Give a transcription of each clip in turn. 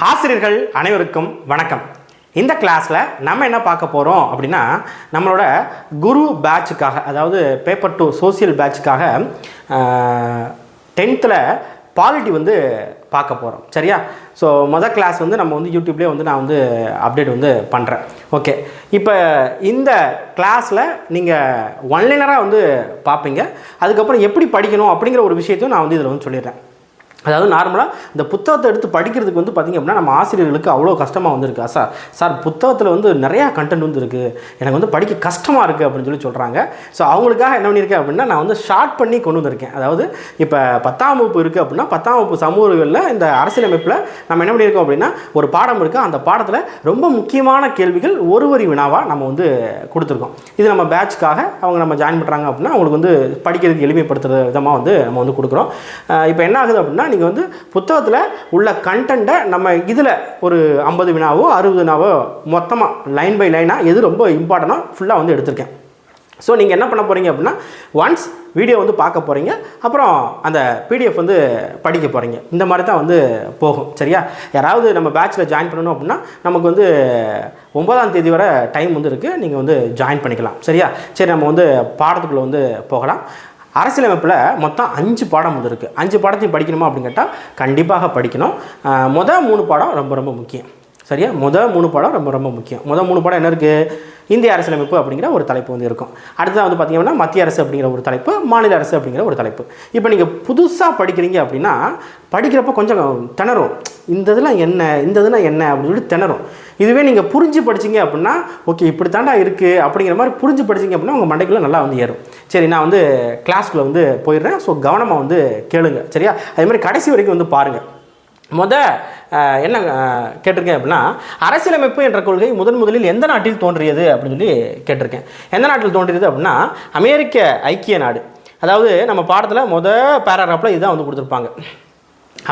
ஆசிரியர்கள் அனைவருக்கும் வணக்கம். இந்த கிளாஸில் நம்ம என்ன பார்க்க போகிறோம் அப்படின்னா, நம்மளோட குரு பேட்சுக்காக, அதாவது பேப்பர் 2 சோசியல் பேட்சுக்காக 10th பாலிட்டி வந்து பார்க்க போகிறோம். சரியா? ஸோ மொதல் கிளாஸ் வந்து நம்ம வந்து யூடியூப்லேயே வந்து நான் வந்து அப்டேட் வந்து பண்ணுறேன். ஓகே, இப்போ இந்த கிளாஸில் நீங்கள் ஒன்லைனராக வந்து பார்ப்பீங்க. அதுக்கப்புறம் எப்படி படிக்கணும் அப்படிங்கிற ஒரு விஷயத்தையும் நான் வந்து இதில் வந்து சொல்லிடுறேன். அதாவது நார்மலாக இந்த புத்தகத்தை எடுத்து படிக்கிறதுக்கு வந்து பார்த்திங்க அப்படின்னா நம்ம ஆசிரியர்களுக்கு அவ்வளோ கஷ்டமாக வந்துருக்கா சார் புத்தகத்தில் வந்து நிறையா கண்டென்ட் வந்து இருக்குது, எனக்கு வந்து படிக்க கஷ்டமாக இருக்குது அப்படின்னு சொல்கிறாங்க. ஸோ அவங்களுக்காக என்ன பண்ணியிருக்கேன் அப்படின்னா நான் வந்து ஷார்ட் பண்ணி கொண்டு வந்திருக்கேன். அதாவது இப்போ 10ஆம் வகுப்பு இருக்குது அப்படின்னா 10ஆம் வகுப்பு சமூகங்களில் இந்த அரசியலமைப்பில் நம்ம என்ன பண்ணியிருக்கோம் அப்படின்னா ஒரு பாடம் இருக்குது. அந்த பாடத்தில் ரொம்ப முக்கியமான கேள்விகள் ஒரு வரி வினாவாக நம்ம வந்து கொடுத்துருக்கோம். இது நம்ம பேட்சுக்காக அவங்க நம்ம ஜாயின் பண்ணுறாங்க அப்படின்னா அவங்களுக்கு வந்து படிக்கிறதுக்கு எளிமைப்படுத்துகிற விதமாக வந்து நம்ம வந்து கொடுக்குறோம். இப்போ என்ன ஆகுது அப்படின்னா நீங்கள் வந்து புத்தகத்தில் உள்ள கண்டென்ட்டை நம்ம இதில் ஒரு 50 வினாவோ 60 வினாவோ மொத்தமாக லைன் பை லைனாக எது ரொம்ப இம்பார்ட்டனோ ஃபுல்லாக வந்து எடுத்திருக்கேன். ஸோ நீங்கள் என்ன பண்ண போகிறீங்க அப்படின்னா ஒன்ஸ் வீடியோ வந்து பார்க்க போகிறீங்க, அப்புறம் அந்த பிடிஎஃப் வந்து படிக்க போகிறீங்க. இந்த மாதிரி தான் வந்து போகும். சரியா? யாராவது நம்ம பேட்சில் ஜாயின் பண்ணணும் அப்படின்னா நமக்கு வந்து 9ஆம் தேதி வரை டைம் வந்து இருக்குது, நீங்கள் வந்து ஜாயின் பண்ணிக்கலாம். சரியா? சரி, நம்ம வந்து பாடத்துக்குள்ளே வந்து போகலாம். அரசியலமைப்பில் மொத்தம் 5 பாடம் வந்து இருக்குது. 5 பாடத்தையும் படிக்கணுமா அப்படின்னு கேட்டால் கண்டிப்பாக படிக்கணும். மொதல் 3 பாடம் ரொம்ப ரொம்ப முக்கியம். சரியா? மொதல் 3 பாடம் ரொம்ப ரொம்ப முக்கியம். மொதல் 3 பாடம் என்ன இருக்குது? இந்திய அரசியலமைப்பு அப்படிங்கிற ஒரு தலைப்பு வந்து இருக்கும். அடுத்தது வந்து பார்த்திங்கன்னா மத்திய அரசு அப்படிங்கிற ஒரு தலைப்பு, மாநில அரசு அப்படிங்கிற ஒரு தலைப்பு. இப்போ நீங்கள் புதுசாக படிக்கிறீங்க அப்படின்னா படிக்கிறப்ப கொஞ்சம் திணறும். இந்த இதெல்லாம் என்ன, இந்த இதெல்லாம் என்ன அப்படின்னு சொல்லிட்டு திணறும். இதுவே நீங்கள் புரிஞ்சு படிச்சிங்க அப்படின்னா ஓகே இப்படி தாண்டா இருக்குது அப்படிங்கிற மாதிரி புரிஞ்சு படிச்சிங்க அப்படின்னா உங்கள் மண்டைக்குள்ளே நல்லா வந்து ஏறும். சரி, நான் வந்து கிளாஸ்க்குள்ளே வந்து போயிடுறேன். ஸோ கவனமாக வந்து கேளுங்க. சரியா? அதே மாதிரி கடைசி வரைக்கும் வந்து பாருங்கள். என்ன கேட்டிருக்கேன் அப்படின்னா அரசியலமைப்பு என்ற கொள்கை முதலில் எந்த நாட்டில் தோன்றியது அப்படின்னு சொல்லி கேட்டிருக்கேன். எந்த நாட்டில் தோன்றியது அப்படின்னா அமெரிக்க ஐக்கிய நாடு. அதாவது நம்ம பாடத்தில் பேராகிராஃபில் இதுதான் வந்து கொடுத்துருப்பாங்க.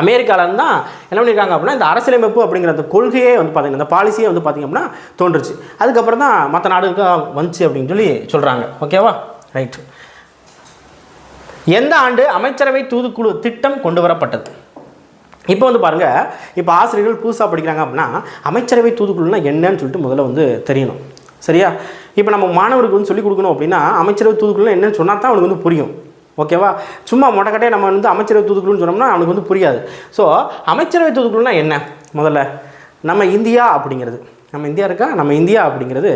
அமெரிக்காவில் தான் என்ன பண்ணியிருக்காங்க அப்படின்னா இந்த அரசியலமைப்பு அப்படிங்கிற அந்த கொள்கையே வந்து பார்த்திங்கன்னா இந்த பாலிசியே வந்து பார்த்திங்க அப்படின்னா தோன்றுச்சு. அதுக்கப்புறம் தான் மற்ற நாடுகளுக்கு வந்துச்சு அப்படின்னு சொல்லி சொல்கிறாங்க. ஓகேவா? ரைட். எந்த ஆண்டு அமைச்சரவை தூதுக்குழு திட்டம் கொண்டு வரப்பட்டது? இப்போ வந்து பாருங்கள், இப்போ ஆசிரியர்கள் புதுசாக படிக்கிறாங்க அப்படின்னா அமைச்சரவை தூதுக்குழுனா என்னன்னு சொல்லிட்டு முதல்ல வந்து தெரியணும். சரியா? இப்போ நம்ம மாணவருக்கு வந்து சொல்லிக் கொடுக்கணும் அப்படின்னா அமைச்சரவை தூதுக்குழுனா என்னன்னு சொன்னால் தான் அவனுக்கு வந்து புரியும். ஓகேவா? சும்மா மொட்டக்கட்டையே நம்ம வந்து அமைச்சரவை தூதுக்குழுன்னு சொன்னோம்னா அவனுக்கு வந்து புரியாது. ஸோ அமைச்சரவை தூதுக்குழுனா என்ன? முதல்ல நம்ம இந்தியா அப்படிங்கிறது, நம்ம இந்தியா அப்படிங்கிறது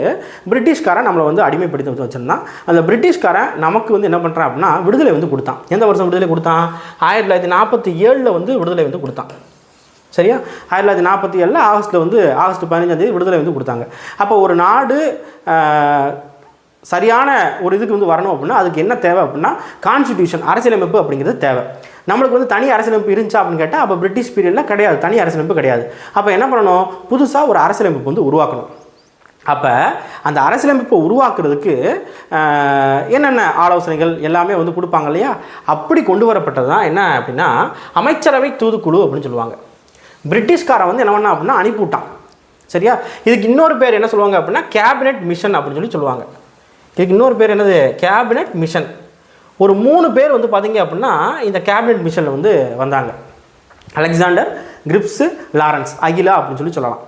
பிரிட்டிஷ்காரன் நம்மளை வந்து அடிமைப்படுத்தி வச்சுருந்தான். அந்த பிரிட்டிஷ்காரன் நமக்கு வந்து என்ன பண்ணுறான் அப்படின்னா விடுதலை வந்து கொடுத்தான். எந்த வருஷம் விடுதலை கொடுத்தான்? 1947 வந்து விடுதலை வந்து கொடுத்தான். சரியா? 1947 ஆகஸ்ட் 15 விடுதலை வந்து கொடுத்தாங்க. அப்போ ஒரு நாடு சரியான ஒரு இதுக்கு வந்து வரணும் அப்படின்னா அதுக்கு என்ன தேவை அப்படின்னா கான்ஸ்டிடியூஷன், அரசியலமைப்பு அப்படிங்கிறது தேவை. நம்மளுக்கு வந்து தனி அரசியலமைப்பு இருந்துச்சா அப்படின்னு கேட்டால் அப்போ பிரிட்டிஷ் பீரியடில் கிடையாது, தனி அரசியலமைப்பு கிடையாது. அப்போ என்ன பண்ணணும்? புதுசாக ஒரு அரசியலமைப்பு வந்து உருவாக்கணும். அப்போ அந்த அரசியலமைப்பை உருவாக்குறதுக்கு என்னென்ன ஆலோசனைகள் எல்லாமே வந்து கொடுப்பாங்க இல்லையா? அப்படி கொண்டு வரப்பட்டது தான் என்ன அப்படின்னா அமைச்சரவை தூதுக்குழு அப்படின்னு சொல்லுவாங்க. பிரிட்டிஷ்காரன் வந்து என்ன பண்ணா அப்படின்னா அனுப்பிவிட்டான். சரியா? இதுக்கு இன்னொரு பேர் என்ன சொல்லுவாங்க அப்படின்னா கேபினெட் மிஷன் அப்படின்னு சொல்லுவாங்க. இதுக்கு இன்னொரு பேர் என்னது? Cabinet mission. ஒரு 3 பேர் வந்து பார்த்திங்க அப்படின்னா இந்த கேபினெட் மிஷனில் வந்து வந்தாங்க. அலெக்சாண்டர், கிரிப்ஸு, லாரன்ஸ், அகிலா அப்படின்னு சொல்லலாம்.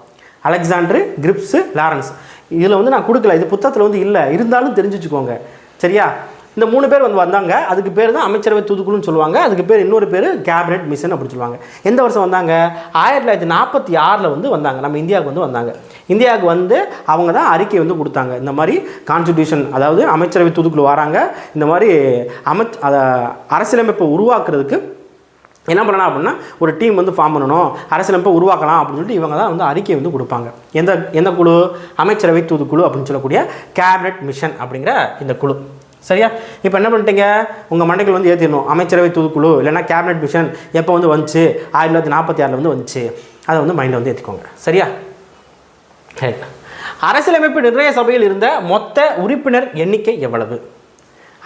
Alexander, Cripps, Lawrence. இதில் வந்து நான் கொடுக்கல, இது புத்தகத்தில் வந்து இல்லை, இருந்தாலும் தெரிஞ்சு வச்சுக்கோங்க. சரியா? இந்த 3 பேர் வந்து வந்தாங்க. அதுக்கு பேர் தான் அமைச்சரவை தூதுக்குழுன்னு சொல்லுவாங்க. அதுக்கு பேர் இன்னொரு பேர் கேபினெட் மிஷன் அப்படின்னு சொல்லுவாங்க. எந்த வருஷம் வந்தாங்க? 1946 வந்து வந்தாங்க. நம்ம இந்தியாவுக்கு வந்து வந்தாங்க. இந்தியாவுக்கு வந்து அவங்க தான் அறிக்கை வந்து கொடுத்தாங்க. இந்த மாதிரி கான்ஸ்டிடியூஷன், அதாவது அமைச்சரவை தூதுக்குழு வராங்க, இந்த மாதிரி அரசியலமைப்பை உருவாக்குறதுக்கு என்ன பண்ணலாம் அப்படின்னா ஒரு டீம் வந்து ஃபார்ம் பண்ணணும், அரசியலமைப்பை உருவாக்கலாம் அப்படின்னு சொல்லிட்டு இவங்க தான் வந்து அறிக்கை வந்து கொடுப்பாங்க. எந்த குழு? அமைச்சரவை தூதுக்குழு அப்படின்னு சொல்லக்கூடிய கேபினெட் மிஷன் அப்படிங்கிற இந்த குழு. சரியா? இப்போ என்ன பண்ணிட்டீங்க? உங்கள் மண்டைகள் வந்து ஏற்றிடணும். அமைச்சரவை தூதுக்குழு இல்லைன்னா கேபினெட் மிஷன் எப்போ வந்து வந்துச்சு? 1946 வந்து வந்துச்சு. அதை வந்து மைண்டில் வந்து ஏற்றிக்கோங்க. சரியா? அரசியலமைப்பு நிர்ணய சபையில் இருந்த மொத்த உறுப்பினர் எண்ணிக்கை எவ்வளவு?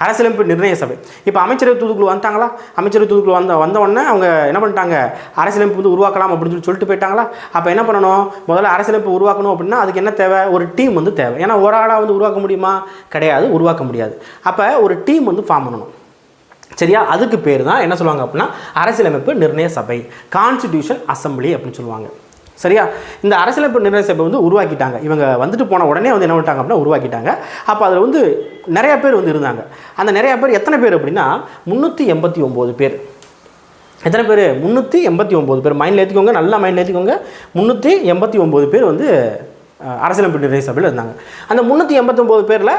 அரசியலமைப்பு நிர்ணய சபை இப்போ அமைச்சரவை தூதுக்குழு வந்துட்டாங்களா? அமைச்சரவை தூதுக்குழு வந்த உடனே அவங்க என்ன பண்ணிட்டாங்க? அரசியலமைப்பு வந்து உருவாக்கலாம் அப்படின்னு சொல்லிட்டு போயிட்டாங்களா? அப்போ என்ன பண்ணணும்? முதல்ல அரசியலமைப்பு உருவாக்கணும் அப்படின்னா அதுக்கு என்ன தேவை? ஒரு டீம் வந்து தேவை. ஏன்னா ஒரு ஆளாக வந்து உருவாக்க முடியுமா? கிடையாது, உருவாக்க முடியாது. அப்போ ஒரு டீம் வந்து ஃபார்ம் பண்ணணும். சரியா? அதுக்கு பேர் தான் என்ன சொல்லுவாங்க அப்படின்னா அரசியலமைப்பு நிர்ணய சபை, கான்ஸ்டிடியூஷன் அசம்பிளி அப்படின்னு சொல்லுவாங்க. சரியா? இந்த அரசியலமைப்பு நிர்ணய சபை வந்து உருவாக்கிட்டாங்க. இவங்க வந்துட்டு போன உடனே வந்து என்ன பண்ணிட்டாங்க அப்படின்னா உருவாக்கிட்டாங்க. அப்போ அதில் வந்து நிறையா பேர் வந்து இருந்தாங்க. அந்த நிறையா பேர் எத்தனை பேர் அப்படின்னா 389 பேர். எத்தனை பேர்? 389 பேர். மைண்டில் ஏற்றிக்கோங்க, நல்லா மைண்டில் ஏற்றிக்கோங்க. 389 பேர் வந்து அரசியலமைப்பு நிர்ணய சபையில் இருந்தாங்க. அந்த 389 பேரில்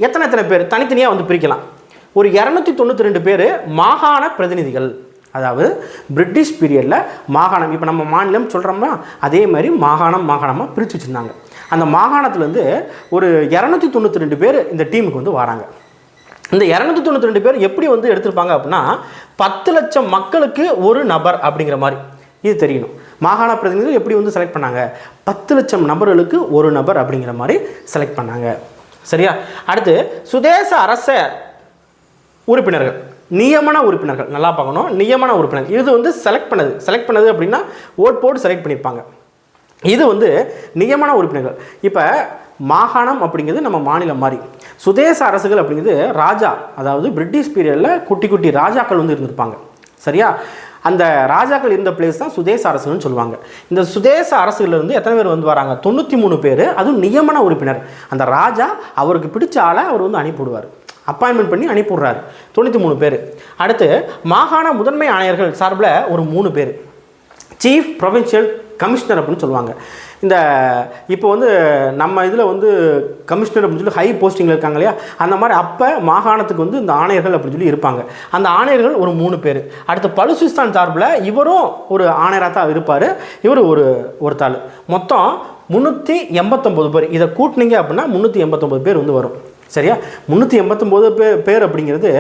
எத்தனை பேர் தனித்தனியாக வந்து பிரிக்கலாம். ஒரு 292 பேர் மாகாண பிரதிநிதிகள். அதாவது பிரிட்டிஷ் பீரியடில் மாகாணம், இப்போ நம்ம மாநிலம் சொல்கிறோம்னா அதே மாதிரி மாகாணமாக பிரித்து வச்சுருந்தாங்க. அந்த மாகாணத்துலேருந்து ஒரு 292 பேர் இந்த டீமுக்கு வந்து வராங்க. இந்த 292 பேர் எப்படி வந்து எடுத்திருப்பாங்க அப்படின்னா 10 லட்சம் மக்களுக்கு ஒரு நபர் அப்படிங்கிற மாதிரி இது தெரியணும். மாகாண பிரதிநிதிகள் எப்படி வந்து செலக்ட் பண்ணாங்க? 10 லட்சம் நபர்களுக்கு ஒரு நபர் அப்படிங்கிற மாதிரி செலக்ட் பண்ணாங்க. சரியா? அடுத்து சுதேச அரச உறுப்பினர்கள், நியமன உறுப்பினர்கள். நல்லா பார்க்கணும், நியமன உறுப்பினர்கள். இது வந்து செலக்ட் பண்ணது அப்படின்னா ஓட் போட்டு செலக்ட் பண்ணியிருப்பாங்க. இது வந்து நியமன உறுப்பினர்கள். இப்போ மாகாணம் அப்படிங்கிறது நம்ம மாநிலம் மாதிரி, சுதேச அரசுகள் அப்படிங்கிறது ராஜா, அதாவது பிரிட்டிஷ் பீரியடில் குட்டி ராஜாக்கள் வந்து இருந்திருப்பாங்க. சரியா? அந்த ராஜாக்கள் இருந்த பிளேஸ் தான் சுதேச அரசுகள்னு சொல்லுவாங்க. இந்த சுதேச அரசுகளிலிருந்து எத்தனை பேர் வந்து வராங்க? 93 பேர். அதுவும் நியமன உறுப்பினர். அந்த ராஜா அவருக்கு பிடிச்ச ஆளை அவர் வந்து அனுப்பிவிடுவார், அப்பாயின்மெண்ட் பண்ணி அனுப்பிவிடுறாரு. 93 பேர். அடுத்து மாகாண முதன்மை ஆணையர்கள் சார்பில் ஒரு 3 பேர், சீஃப் ப்ரொவின்ஷியல் கமிஷனர் அப்படின்னு சொல்லுவாங்க. இந்த இப்போ வந்து நம்ம இதில் வந்து கமிஷனர் அப்படின்னு சொல்லி ஹை போஸ்டிங்கில் இருக்காங்க இல்லையா, அந்த மாதிரி அப்போ மாகாணத்துக்கு வந்து இந்த ஆணையர்கள் அப்படின்னு சொல்லி இருப்பாங்க. அந்த ஆணையர்கள் ஒரு 3 பேர். அடுத்து பலுசிஸ்தான் சார்பில் இவரும் ஒரு ஆணையராக தான் இருப்பார். இவர் ஒரு தாள். மொத்தம் 389 பேர். இதை கூட்டினீங்க அப்படின்னா 389 பேர் வந்து வரும். சரியா? 389 பேர் அப்படிங்கிறது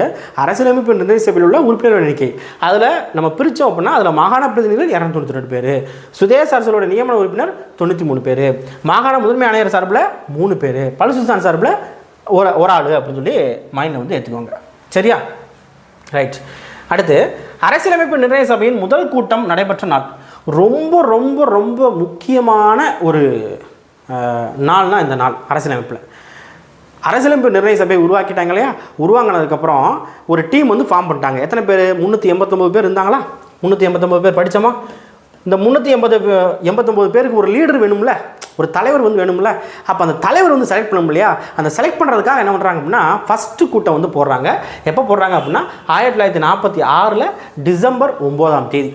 அரசியலமைப்பு நிர்ணய சபையில் உள்ள உறுப்பினர் எண்ணிக்கை. அதில் நம்ம பிரித்தோம் அப்படின்னா அதில் மாகாண பிரதிநிதிகள் 292 பேர், சுதேச அரசோட நியமன உறுப்பினர் 93 பேர், மாகாண முதன்மை ஆணையர் சார்பில் 3 பேர், பலுசிஸ்தான் சார்பில் ஒரு ஆள் அப்படின்னு சொல்லி மைண்டில் வந்து ஏற்றுக்கோங்க. சரியா? ரைட். அடுத்து அரசியலமைப்பு நிர்ணய சபையின் முதல் கூட்டம் நடைபெற்ற நாள். ரொம்ப ரொம்ப ரொம்ப முக்கியமான ஒரு நாள்னால் இந்த நாள். அரசியலமைப்பு நிர்ணய சபை உருவாக்கிட்டாங்க இல்லையா, உருவாங்கினதுக்கப்புறம் ஒரு டீம் வந்து ஃபார்ம் பண்ணிட்டாங்க. எத்தனை பேர்? 389 பேர் இருந்தாங்களா? 389 பேர் படித்தோமா? இந்த 389 பேருக்கு ஒரு லீடர் வேணும்ல, ஒரு தலைவர் வந்து வேணும்ல. அப்போ அந்த தலைவர் வந்து செலக்ட் பண்ணணும் இல்லையா, அந்த செலக்ட் பண்ணுறதுக்காக என்ன பண்ணுறாங்க அப்படின்னா ஃபஸ்ட்டு கூட்டம் வந்து போடுறாங்க. எப்போ போடுறாங்க அப்படின்னா 1946 டிசம்பர் 9ஆம் தேதி.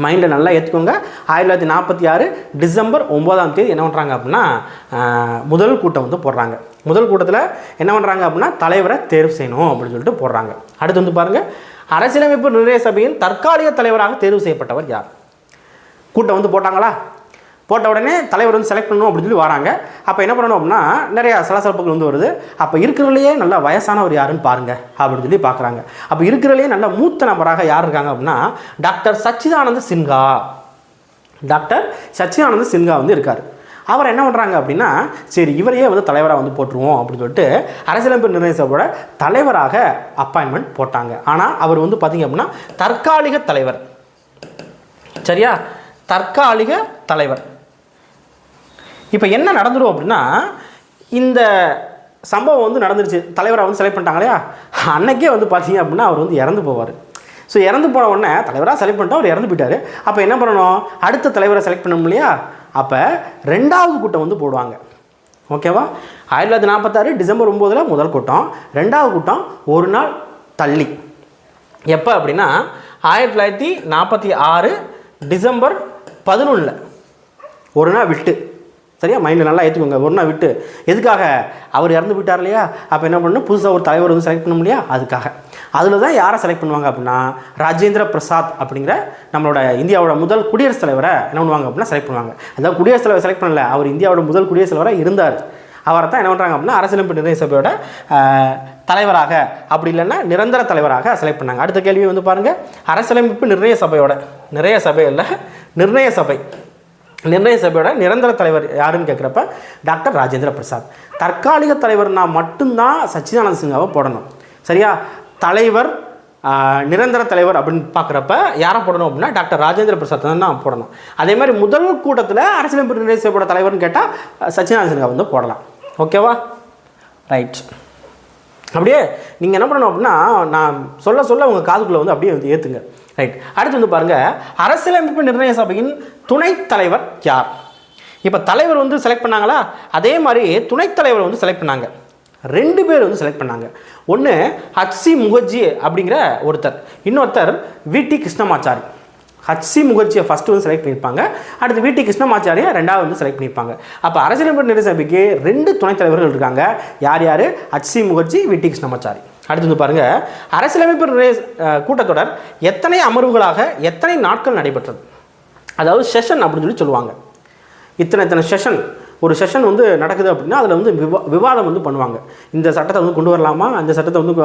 மைண்டில் நல்லா ஏற்றுக்கோங்க. 1946 டிசம்பர் 9ஆம் தேதி என்ன பண்ணுறாங்க அப்படின்னா முதல் கூட்டம் வந்து போடுறாங்க. முதல் கூட்டத்தில் என்ன பண்ணுறாங்க அப்படின்னா தலைவரை தேர்வு செய்யணும் அப்படின்னு சொல்லிட்டு போடுறாங்க. அடுத்து வந்து பாருங்கள், அரசியலமைப்பு நிர்ணய சபையின் தற்காலிக தலைவராக தேர்வு செய்யப்பட்டவர் யார்? கூட்டம் வந்து போட்டாங்களா? போட்ட உடனே தலைவர் வந்து செலக்ட் பண்ணணும் அப்படின்னு சொல்லி வராங்க. அப்போ என்ன பண்ணணும் அப்படின்னா நிறையா சலசலப்புகள் வந்து வருது. அப்போ இருக்கிறதுலையே நல்லா வயசானவர் யாருன்னு பாருங்கள் அப்படின்னு சொல்லி பார்க்குறாங்க. அப்போ இருக்கிறதுலையே நல்ல மூத்த நபராக யார் இருக்காங்க அப்படின்னா டாக்டர் சச்சிதானந்த சின்ஹா வந்து இருக்கார். அவர் என்ன பண்ணுறாங்க அப்படின்னா சரி இவரையே வந்து தலைவராக வந்து போட்டுருவோம் அப்படின்னு சொல்லிட்டு அரசியலமைப்பு நிர்ணய சபையோட தலைவராக அப்பாயின்மெண்ட் போட்டாங்க. ஆனால் அவர் வந்து பார்த்திங்க அப்படின்னா தற்காலிக தலைவர். சரியா? தற்காலிக தலைவர். இப்போ என்ன நடந்துடும் அப்படின்னா இந்த சம்பவம் வந்து நடந்துருச்சு, தலைவரை வந்து செலக்ட் பண்ணிட்டாங்க இல்லையா, அன்னைக்கே வந்து பார்த்தீங்க அப்படின்னா அவர் வந்து இறந்து போவார். ஸோ இறந்து போன உடனே தலைவராக செலக்ட் பண்ணிட்டா அவர் இறந்து போயிட்டார். அப்போ என்ன பண்ணணும்? அடுத்த தலைவரை செலக்ட் பண்ணணும் இல்லையா. அப்போ 2வது கூட்டம் வந்து போடுவாங்க. ஓகேவா? 1946 டிசம்பர் 9 முதல் கூட்டம், 2வது கூட்டம் ஒரு நாள் தள்ளி. எப்போ அப்படின்னா 1946 டிசம்பர் 11 ஒரு நாள் விட்டு. சரியா? மைண்டில் நல்லா ஏற்றுக்கோங்க. ஒரு நாள் விட்டு. எதுக்காக? அவர் இறந்து போயிட்டார் இல்லையா, அப்போ என்ன பண்ணணும்? புதுசாக ஒரு தலைவர் வந்து செலக்ட் பண்ண முடியா, அதுக்காக. அதில் தான் யாரை செலக்ட் பண்ணுவாங்க அப்படின்னா ராஜேந்திர பிரசாத் அப்படிங்கிற நம்மளோட இந்தியாவோட முதல் குடியரசுத் தலைவரை என்ன பண்ணுவாங்க அப்படின்னா செலக்ட் பண்ணுவாங்க. அதாவது குடியரசுத் தலைவர் செலக்ட் பண்ணல, அவர் இந்தியாவோட முதல் குடியரசுத் தலைவராக இருந்தார். அவரை தான் என்ன பண்ணுறாங்க அப்படின்னா அரசியலமைப்பு நிர்ணய சபையோட தலைவராக அப்படி இல்லைன்னா நிரந்தர தலைவராக செலக்ட் பண்ணாங்க. அடுத்த கேள்வி வந்து பாருங்கள், அரசியலமைப்பு நிர்ணய சபையோட நிர்ணய சபையோட நிரந்தர தலைவர் யாருன்னு கேட்குறப்ப டாக்டர் ராஜேந்திர பிரசாத். தற்காலிக தலைவர்னா மட்டும்தான் சச்சிதானந்த சின்ஹாவை போடணும். சரியா? தலைவர் நிரந்தர தலைவர் அப்படின்னு பார்க்குறப்ப யாரை போடணும் அப்படின்னா டாக்டர் ராஜேந்திர பிரசாத் தான் போடணும். அதே மாதிரி முதல் கூட்டத்தில் அரசியலமைப்பு நிர்ணய சபையோட தலைவர்னு கேட்டால் சச்சிதானந்த சின்ஹா வந்து போடலாம். ஓகேவா? ரைட். அப்படியே நீங்கள் என்ன பண்ணணும் அப்படின்னா நான் சொல்ல சொல்ல உங்கள் காதுக்குள்ளே வந்து அப்படியே வந்து ஏற்றுங்க. ரைட். அடுத்து வந்து பாருங்கள், அரசியலமைப்பு நிர்ணய சபையின் துணைத் தலைவர் யார்? இப்போ தலைவர் வந்து செலக்ட் பண்ணாங்களா, அதே மாதிரி துணைத் தலைவர் வந்து செலக்ட் பண்ணாங்க. 2 பேர் வந்து செலக்ட் பண்ணாங்க. ஒன்று ஹச்சி முகர்ஜி அப்படிங்கிற ஒருத்தர், இன்னொருத்தர் விடி கிருஷ்ணமாச்சாரி. ஹச்சி முகர்ஜியை ஃபஸ்ட்டு வந்து செலக்ட் பண்ணியிருப்பாங்க, அடுத்து விடி கிருஷ்ணமாச்சாரியை 2வது வந்து செலக்ட் பண்ணியிருப்பாங்க. அப்போ அரசியலமைப்பு நிர்ணய சபைக்கு 2 துணைத் தலைவர்கள் இருக்காங்க. யார் யார்? ஹச்சி முகர்ஜி, விடி கிருஷ்ணமாச்சாரி. அடுத்து வந்து பாருங்கள், அரசியலமைப்பு நிர்ணய கூட்டத்தொடர் எத்தனை அமர்வுகளாக எத்தனை நாட்கள் நடைபெற்றது? அதாவது செஷன் அப்படின்னு சொல்லுவாங்க. இத்தனை செஷன், ஒரு செஷன் வந்து நடக்குது அப்படின்னா அதில் வந்து விவாதம் வந்து பண்ணுவாங்க. இந்த சட்டத்தை வந்து கொண்டு வரலாமா, அந்த சட்டத்தை வந்து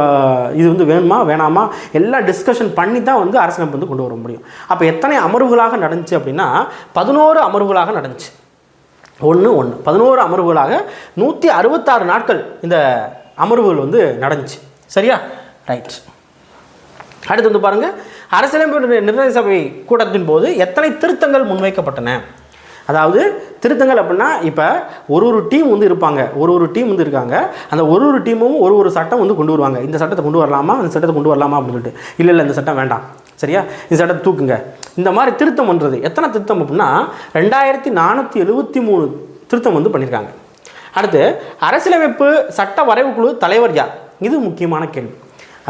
இது வந்து வேணுமா வேணாமா எல்லாம் டிஸ்கஷன் பண்ணி தான் வந்து அரசியலமைப்பு வந்து கொண்டு வர முடியும். அப்போ எத்தனை அமர்வுகளாக நடந்துச்சு அப்படின்னா 11 அமர்வுகளாக நடந்துச்சு. 11 அமர்வுகளாக 166 நாட்கள் இந்த அமர்வுகள் வந்து நடந்துச்சு. சரியா? ரைட். அடுத்து வந்து பாருங்கள், அரசியலமைப்பு நிர்ணய சபை கூட்டத்தின் போது எத்தனை திருத்தங்கள் முன்வைக்கப்பட்டன? அதாவது திருத்தங்கள் அப்படின்னா இப்போ ஒரு டீம் வந்து இருப்பாங்க, ஒரு டீம் வந்து இருக்காங்க. அந்த ஒரு டீமும் ஒரு சட்டம் வந்து கொண்டு வருவாங்க. இந்த சட்டத்தை கொண்டு வரலாமா, அந்த சட்டத்தை கொண்டு வரலாமா அப்படின்னு சொல்லிட்டு, இல்லை இந்த சட்டம் வேண்டாம், சரியா, இந்த சட்டத்தை தூக்குங்க. இந்த மாதிரி திருத்தம் பண்ணுறது எத்தனை திருத்தம் அப்படின்னா 2473 திருத்தம் வந்து பண்ணியிருக்காங்க. அடுத்து அரசியலமைப்பு சட்ட வரைவுக்குழு தலைவர் யார்? இது முக்கியமான கேள்வி.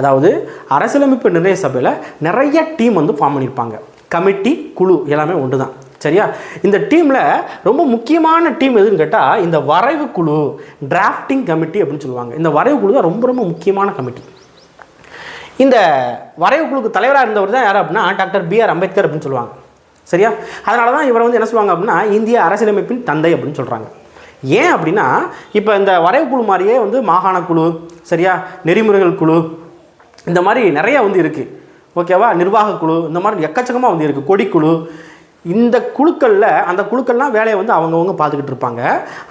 அதாவது அரசியலமைப்பு நிர்ணய சபையில் நிறைய டீம் வந்து ஃபார்ம் பண்ணியிருப்பாங்க. கமிட்டி, குழு எல்லாமே ஒன்று தான். சரியா? இந்த டீமில் ரொம்ப முக்கியமான டீம் எதுன்னு கேட்டால் இந்த வரைவு குழு, டிராஃப்டிங் கமிட்டி அப்படின்னு சொல்லுவாங்க. இந்த வரைவு குழு தான் ரொம்ப முக்கியமான கமிட்டி. இந்த வரைவு குழுக்கு தலைவராக இருந்தவர் தான் யார் அப்படின்னா டாக்டர் B.R. அம்பேத்கர் அப்படின்னு சொல்லுவாங்க. சரியா? அதனால தான் இவரை வந்து என்ன சொல்லுவாங்க அப்படின்னா இந்திய அரசியலமைப்பின் தந்தை அப்படின்னு சொல்கிறாங்க. ஏன் அப்படின்னா இப்போ இந்த வரைவு குழு மாதிரியே வந்து மாகாண குழு, சரியா, நெறிமுறைகள் குழு, இந்த மாதிரி நிறைய வந்து இருக்குது. ஓகேவா? நிர்வாக குழு, இந்த மாதிரி எக்கச்சக்கமாக வந்து இருக்குது. கொடிக்குழு, இந்த குழுக்களில் அந்த குழுக்கள்லாம் வேலையை வந்து அவங்கவுங்க பார்த்துக்கிட்டு இருப்பாங்க.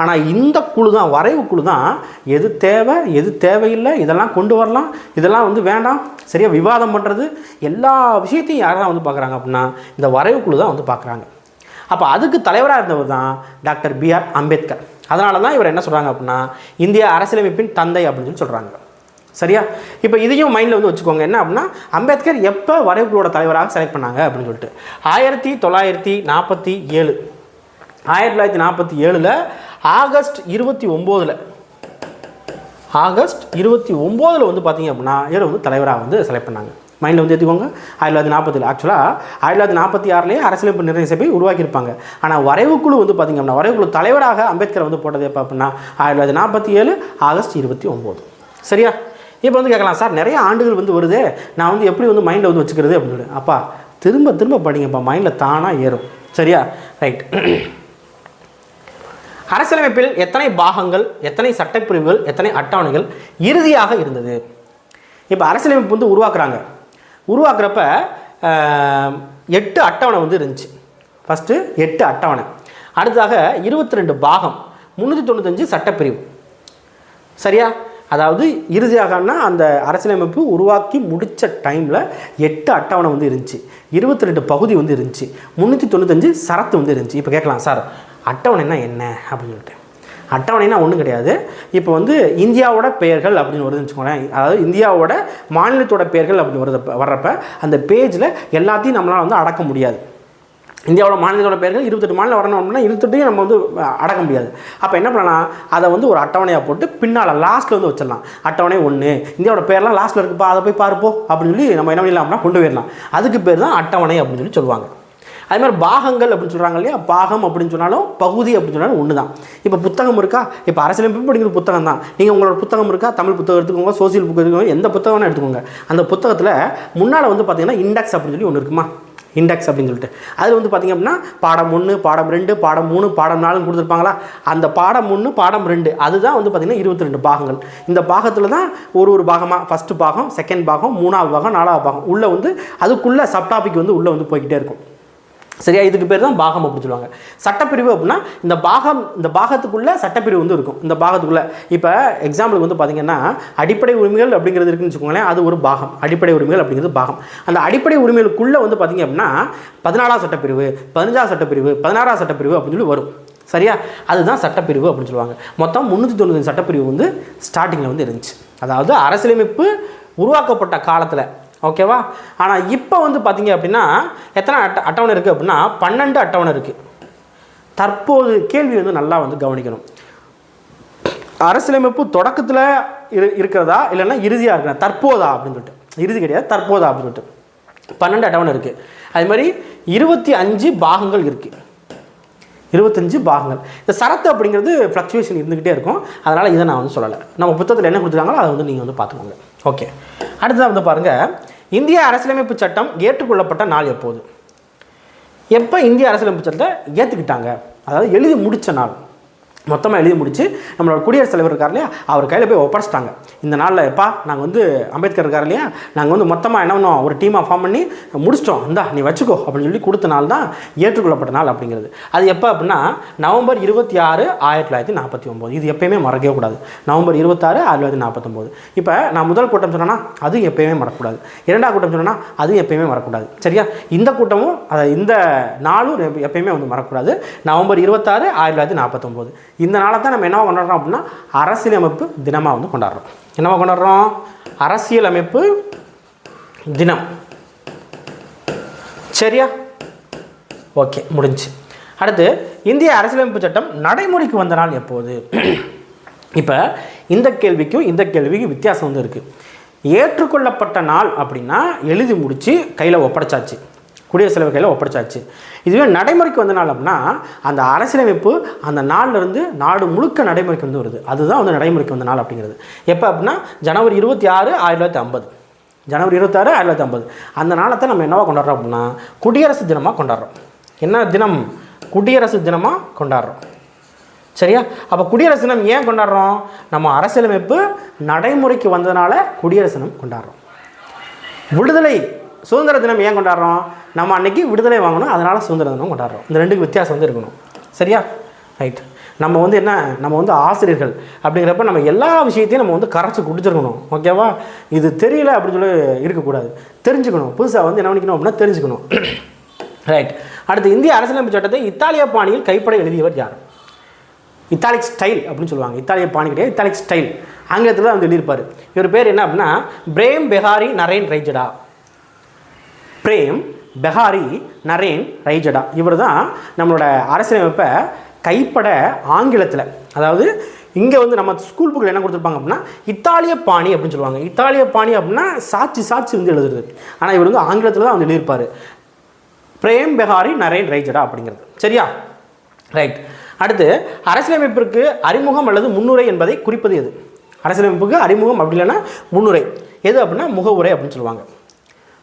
ஆனால் இந்த குழு தான், வரைவு குழு தான் எது தேவை எது தேவையில்லை, இதெல்லாம் கொண்டு வரலாம், இதெல்லாம் வந்து வேண்டாம், சரியாக விவாதம் பண்ணுறது, எல்லா விஷயத்தையும் யாரெல்லாம் வந்து பார்க்குறாங்க அப்படின்னா இந்த வரைவு குழு தான் வந்து பார்க்குறாங்க. அப்போ அதுக்கு தலைவராக இருந்தவர் தான் டாக்டர் B.R. அம்பேத்கர். அதனால தான் இவர் என்ன சொல்கிறாங்க அப்படின்னா இந்திய அரசியலமைப்பின் தந்தை அப்படின்னு சொல்லி சொல்கிறாங்க. சரியா? இப்போ இதையும் மைண்டில் வந்து வச்சுக்கோங்க. என்ன அப்படின்னா அம்பேத்கர் எப்போ வரைவுகளோட தலைவராக செலக்ட் பண்ணாங்க அப்படின்னு சொல்லிட்டு 1947 1947 ஆகஸ்ட் 29 வந்து பார்த்தீங்க அப்படின்னா இவர் வந்து தலைவராக வந்து செலக்ட் பண்ணாங்க. மைண்டில் வந்து எடுத்துக்கோங்க. 1947 ஆக்சுவலாக 1946 அரசியலமைப்பு நிர்ணய சபை உருவாக்கியிருப்பாங்க. ஆனால் வரைவுக்குழு வந்து பார்த்திங்க அப்படின்னா வரைவுக்குழு தலைவராக அம்பேத்கர் வந்து போட்டது எப்போ அப்படின்னா 1947 ஆகஸ்ட் 29. சரியா? இப்போ வந்து கேட்கலாம், சார் நிறைய ஆண்டுகள் வந்து வருது, நான் வந்து எப்படி வந்து மைண்டில் வந்து வச்சுக்கிறது அப்படின்னு சொல்லி. அப்பா திரும்ப படிங்கப்பா, மைண்டில் தானாக ஏறும். சரியா? ரைட். அரசியலமைப்பில் எத்தனை பாகங்கள், எத்தனை சட்டப்பிரிவுகள், எத்தனை அட்டவணைகள் இறுதியாக இருந்தது? இப்போ அரசியலமைப்பு வந்து உருவாக்குறப்ப 8 அட்டவணை வந்து இருந்துச்சு. ஃபஸ்ட்டு 8 அட்டவணை, அடுத்ததாக 22 பாகம், 395 சட்டப்பிரிவு. சரியா? அதாவது இறுதியாகனா அந்த அரசியலமைப்பு உருவாக்கி முடித்த டைமில் 8 அட்டவணை வந்து இருந்துச்சு, 22 பகுதி வந்து இருந்துச்சு, 395 சரத்து வந்து இருந்துச்சு. இப்போ கேட்கலாம், சார் அட்டவணைனா என்ன அப்படின்னு சொல்லிட்டு. அட்டவணைனா ஒன்றும் கிடையாது. இப்போ வந்து இந்தியாவோட பெயர்கள் அப்படின்னு வருதுன்னு வச்சுக்கோங்களேன். அதாவது இந்தியாவோட மாநிலத்தோட பெயர்கள் அப்படின்னு வர்றப்ப அந்த பேஜில் எல்லாத்தையும் நம்மளால் வந்து அடக்க முடியாது. இந்தியாவோட மாநிலத்தோட பெயர்கள் 28 மாநிலம் வரணும் அப்படின்னா 28 நம்ம வந்து அடக்க முடியாது. அப்போ என்ன பண்ணலாம், அதை வந்து ஒரு அட்டவணையாக போட்டு பின்னால் லாஸ்ட்டில் வந்து வச்சிடலாம். அட்டவணை 1, இந்தியாவோட பேர்லாம் லாஸ்ட்டில் இருக்குப்பா, அதை போய் பார்ப்போம் அப்படின்னு சொல்லி நம்ம என்ன பண்ணலாம் அப்படின்னா கொண்டு போயிடலாம். அதுக்கு பேர் தான் அட்டவணை அப்படின்னு சொல்லி சொல்லுவாங்க. அது மாதிரி பாகங்கள் அப்படின்னு சொல்கிறாங்க இல்லையா, பாகம் அப்படின்னு சொன்னாலும் பகுதி அப்படின்னு சொன்னாலும் ஒன்று தான். இப்போ புத்தகம் இருக்கா, இப்போ அரசியலமைப்பு படிக்கிற புத்தகம் தான். நீங்கள் உங்களோட புத்தகம் இருக்கா, தமிழ் புத்தகம் எடுத்துக்கோங்க, சோசியல் புக் எடுத்துக்கோங்க, எந்த புத்தகம்னா எடுத்துக்கோங்க. அந்த புத்தகத்தில் முன்னால் வந்து பார்த்தீங்கன்னா இண்டெக்ஸ் அப்படின்னு சொல்லி ஒன்று இருக்குமா, இண்டெக்ஸ் அப்படின்னு சொல்லிட்டு. அதில் வந்து பார்த்திங்க அப்படின்னா பாடம் 1, பாடம் 2, பாடம் 3, பாடம் 4 கொடுத்துருப்பாங்களா. அந்த பாடம் 1, பாடம் 2 அதுதான் வந்து பார்த்திங்கன்னா 22 பாகங்கள். இந்த பாகத்தில் தான் ஒரு பாகமாக ஃபஸ்ட்டு பாகம், செகண்ட் பாகம், 3ஆவது பாகம், 4ஆவது பாகம் உள்ளே வந்து அதுக்குள்ளே சப்டாபிக் வந்து உள்ளே வந்து போய்கிட்டே இருக்கும். சரியா? இதுக்கு பேர் தான் பாகம் அப்படின்னு சொல்லுவாங்க. சட்டப்பிரிவு அப்படின்னா இந்த பாகத்துக்குள்ளே சட்டப்பிரிவு வந்து இருக்கும். இந்த பாகத்துக்குள்ளே இப்போ எக்ஸாம்பிளுக்கு வந்து பார்த்திங்கன்னா அடிப்படை உரிமைகள் அப்படிங்கிறது இருக்குன்னு வச்சுக்கோங்களேன், அது ஒரு பாகம். அடிப்படை உரிமைகள் அப்படிங்கிறது பாகம். அந்த அடிப்படை உரிமைகளுக்குள்ளே வந்து பார்த்திங்க அப்படின்னா 14ஆம் சட்டப்பிரிவு, 15ஆம் சட்டப்பிரிவு, 16ஆம் சட்டப்பிரிவு அப்படின்னு சொல்லி வரும். சரியா? அதுதான் சட்டப்பிரிவு அப்படின்னு சொல்லுவாங்க. மொத்தம் 395 சட்டப்பிரிவு வந்து ஸ்டார்டிங்கில் வந்து இருந்துச்சு, அதாவது அரசியலமைப்பு உருவாக்கப்பட்ட காலத்தில். ஓகேவா? ஆனால் இப்போ வந்து பார்த்தீங்க அப்படின்னா எத்தனை அட்டவணை இருக்குது அப்படின்னா 12 அட்டவணை இருக்குது. தற்போது கேள்வி வந்து நல்லா வந்து கவனிக்கணும். அரசியலமைப்பு தொடக்கத்தில் இருக்கிறதா இல்லைன்னா இறுதியாக இருக்கிற தற்போதா அப்படின்னு சொல்லிட்டு, இறுதி கிடையாது தற்போதா அப்படின்னு சொல்லிட்டு 12 அட்டவணை இருக்குது. அது மாதிரி 25 பாகங்கள் இருக்குது. 25 பாகங்கள். இந்த சரத்து அப்படிங்கிறது ஃப்ளக்சுவேஷன் இருந்துக்கிட்டே இருக்கும், அதனால் இதை நான் வந்து சொல்லலை. நம்ம புத்தகத்தில் என்ன கொடுத்துருக்காங்களோ அதை வந்து நீங்கள் வந்து பார்த்துக்கோங்க. ஓகே, அடுத்ததாக வந்து பாருங்கள், இந்திய அரசியலமைப்பு சட்டம் ஏற்றுக்கொள்ளப்பட்ட நாள் எப்போது? எப்போ இந்திய அரசியலமைப்பு சட்டத்தை ஏற்றுக்கிட்டாங்க, அதாவது எழுதி முடித்த நாள். மொத்தமாக எழுதி முடித்து நம்மளோட குடியரசுத் தலைவர் இருக்கார் இல்லையா, அவர் கையில் போய் ஒப்படைச்சிட்டாங்க. இந்த நாளில் எப்பா நாங்கள் வந்து அம்பேத்கர் இருக்கார் இல்லையா, நாங்கள் வந்து மொத்தமாக என்ன பண்ணோம், ஒரு டீமாக ஃபார்ம் பண்ணி முடிச்சிட்டோம், இந்தா நீ வச்சுக்கோ அப்படின்னு சொல்லி கொடுத்த நாள் தான் ஏற்றுக்கொள்ளப்பட்ட நாள் அப்படிங்கிறது. அது எப்போ அப்படின்னா நவம்பர் 26, 1949. இது எப்பயுமே மறக்கவே கூடாது. நவம்பர் 26, 1949. இப்போ நான் முதல் கூட்டம் சொன்னேன்னா அதுவும் எப்பயுமே மறக்கக்கூடாது. இரண்டாவது கூட்டம் சொன்னேன்னா அதுவும் எப்பயுமே மறக்கக்கூடாது. சரியா? இந்த கூட்டமும் இந்த நாளும் எப்பயுமே வந்து மறக்கக்கூடாது. நவம்பர் 26, 1949. இந்த நாளை தான் நம்ம என்னவா கொண்டாடுறோம் அப்படின்னா அரசியலமைப்பு தினமாக வந்து கொண்டாடுறோம். என்னவா கொண்டாடுறோம்? அரசியலமைப்பு தினம். சரியா? ஓகே, முடிஞ்சு. அடுத்து, இந்திய அரசியலமைப்பு சட்டம் நடைமுறைக்கு வந்த நாள் எப்போது? இப்போ இந்த கேள்விக்கும் இந்த கேள்விக்கும் வித்தியாசம் வந்து இருக்குது. ஏற்றுக்கொள்ளப்பட்ட நாள் அப்படின்னா எழுதி முடித்து கையில் ஒப்படைச்சாச்சு, குடியரசுத் தலைவர் கையில் ஒப்படைச்சாச்சு. இதுவே நடைமுறைக்கு வந்த நாள் அப்படின்னா அந்த அரசியலமைப்பு அந்த நாள்லேருந்து நாடு முழுக்க நடைமுறைக்கு வந்து வருது. அதுதான் வந்து நடைமுறைக்கு வந்த நாள் அப்படிங்கிறது. எப்போ அப்படின்னா ஜனவரி 26, 1950. ஜனவரி 26, 1950. அந்த நாளை தான் நம்ம என்னவா கொண்டாடுறோம் அப்படின்னா குடியரசு தினமாக கொண்டாடுறோம். என்ன தினம்? குடியரசு தினமாக கொண்டாடுறோம். சரியா? அப்போ குடியரசு தினம் ஏன் கொண்டாடுறோம்? நம்ம அரசியலமைப்பு நடைமுறைக்கு வந்ததுனால குடியரசு தினம் கொண்டாடுறோம். விடுதலை சுதந்திர தினம் ஏன் கொண்டாடுறோம்? நம்ம அன்றைக்கி விடுதலை வாங்கணும், அதனால் சுதந்திர தினம் கொண்டாடுறோம். இந்த ரெண்டுக்கு வித்தியாசம் வந்து இருக்கணும். சரியா? ரைட். நம்ம வந்து என்ன, நம்ம வந்து ஆசிரியர்கள் அப்படிங்கிறப்ப நம்ம எல்லா விஷயத்தையும் நம்ம வந்து கரைச்சி குடிச்சிருக்கணும். ஓகேவா? இது தெரியல அப்படின்னு சொல்லி இருக்கக்கூடாது, தெரிஞ்சுக்கணும். புதுசாக வந்து என்ன பண்ணிக்கணும் அப்படின்னா தெரிஞ்சுக்கணும். ரைட். அடுத்து, இந்திய அரசியலமைப்பு சட்டத்தை இத்தாலிய பாணியில் கைப்பட எழுதியவர் யார்? இத்தாலிக் ஸ்டைல் அப்படின்னு சொல்லுவாங்க. இத்தாலிய பாணி கிடையாது, இத்தாலிக் ஸ்டைல். ஆங்கிலத்தில் தான் வந்து எழுதியிருப்பார். இவர் பேர் என்ன அப்படின்னா பிரேம் பெஹாரி நரேன் ரைஜடா. பிரேம் பெஹாரி நரேன் ரைஜடா. இவர் தான் நம்மளோட அரசியலமைப்பை கைப்பட ஆங்கிலத்தில், அதாவது இங்கே வந்து நம்ம ஸ்கூல் புக்கில் என்ன கொடுத்துருப்பாங்க அப்படின்னா இத்தாலிய பாணி அப்படின்னு சொல்லுவாங்க. இத்தாலிய பாணி அப்படின்னா சாட்சி வந்து எழுதுறது. ஆனால் இவர் வந்து ஆங்கிலத்தில் தான் வந்து எழுதியிருப்பார். பிரேம் பெஹாரி நரேன் ரைஜடா அப்படிங்கிறது. சரியா? ரைட். அடுத்து, அரசியலமைப்பிற்கு அறிமுகம் அல்லது முன்னுரை என்பதை குறிப்பது எது? அரசியலமைப்புக்கு அறிமுகம் அப்படி இல்லைன்னா முன்னுரை எது அப்படின்னா முகவுரை அப்படின்னு சொல்லுவாங்க.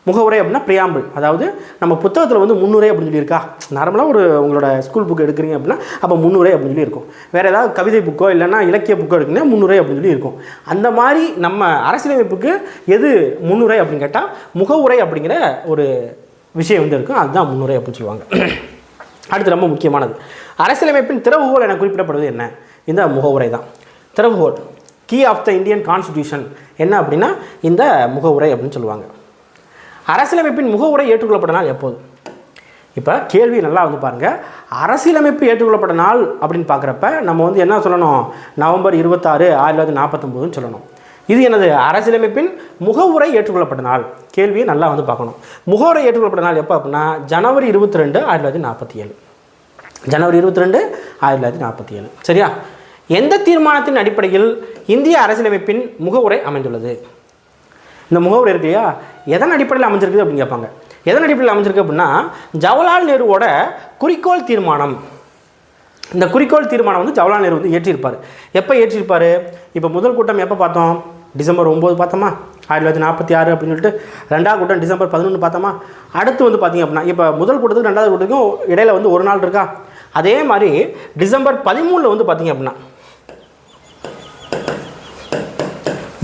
முகவுரை அப்படின்னா பிரியாம்பிள், அதாவது நம்ம புத்தகத்தில் வந்து முன்னுரை அப்படின்னு சொல்லி இருக்கா. நார்மலாக ஒரு உங்களோட ஸ்கூல் புக்கு எடுக்கிறீங்க அப்படின்னா அப்போ முன்னுரை அப்படின்னு சொல்லி இருக்கும். வேறு ஏதாவது கவிதை புக்கோ இல்லைன்னா இலக்கிய புக்கோ எடுக்குன்னா முன்னுரை அப்படின்னு சொல்லி இருக்கும். அந்த மாதிரி நம்ம அரசியலமைப்புக்கு எது முன்னுரை அப்படின்னு கேட்டால் முகவுரை அப்படிங்கிற ஒரு விஷயம் வந்து இருக்கும், அதுதான் முன்னுரை அப்படின்னு சொல்லுவாங்க. அடுத்து, ரொம்ப முக்கியமானது, அரசியலமைப்பின் திறவுகோல் என குறிப்பிடப்படுவது என்ன? இந்த முகவுரை தான் திறவுகோல். Key of the Indian constitution என்ன அப்படின்னா இந்த முகவுரை அப்படின்னு சொல்லுவாங்க. அரசியலமைப்பின் முகவுரை ஏற்றுக்கொள்ளப்பட்ட நாள் எப்போது? இப்போ கேள்வி நல்லா வந்து பாருங்கள். அரசியலமைப்பு ஏற்றுக்கொள்ளப்பட்ட நாள் அப்படின்னு பார்க்குறப்ப நம்ம வந்து என்ன சொல்லணும்? நவம்பர் 26, 1949 சொல்லணும். இது எனது அரசியலமைப்பின் முகவுரை ஏற்றுக்கொள்ளப்பட்ட நாள். கேள்வியை நல்லா வந்து பார்க்கணும். முகவுரை ஏற்றுக்கொள்ளப்பட்ட நாள் எப்போ அப்படின்னா ஜனவரி 22, 1947. ஜனவரி 22, 1947. சரியா? எந்த தீர்மானத்தின் அடிப்படையில் இந்திய அரசியலமைப்பின் முகவுரை அமைந்துள்ளது? இந்த முகவுரை இருக்கு இல்லையா, எதன் அடிப்படையில் அமைஞ்சிருக்குது அப்படின்னு கேட்பாங்க. எதன் அடிப்படையில் அமைஞ்சிருக்கு அப்படின்னா ஜவஹர்லால் நேருவோட குறிக்கோள் தீர்மானம். இந்த குறிக்கோள் தீர்மானம் வந்து ஜவஹர்லால் நேரு வந்து ஏற்றிருப்பார். எப்போ ஏற்றிருப்பார்? இப்போ முதல் கூட்டம் எப்போ பார்த்தோம்? டிசம்பர் 9 பார்த்தோமா, 1946 அப்படின்னு சொல்லிட்டு. ரெண்டாவது கூட்டம் டிசம்பர் 11 பார்த்தோமா. அடுத்து வந்து பார்த்திங்க அப்படின்னா இப்போ முதல் கூட்டத்துக்கு ரெண்டாவது கூட்டத்துக்கும் இடையில வந்து ஒரு நாள் இருக்கா. அதே மாதிரி டிசம்பர் 13 வந்து பார்த்திங்க அப்படின்னா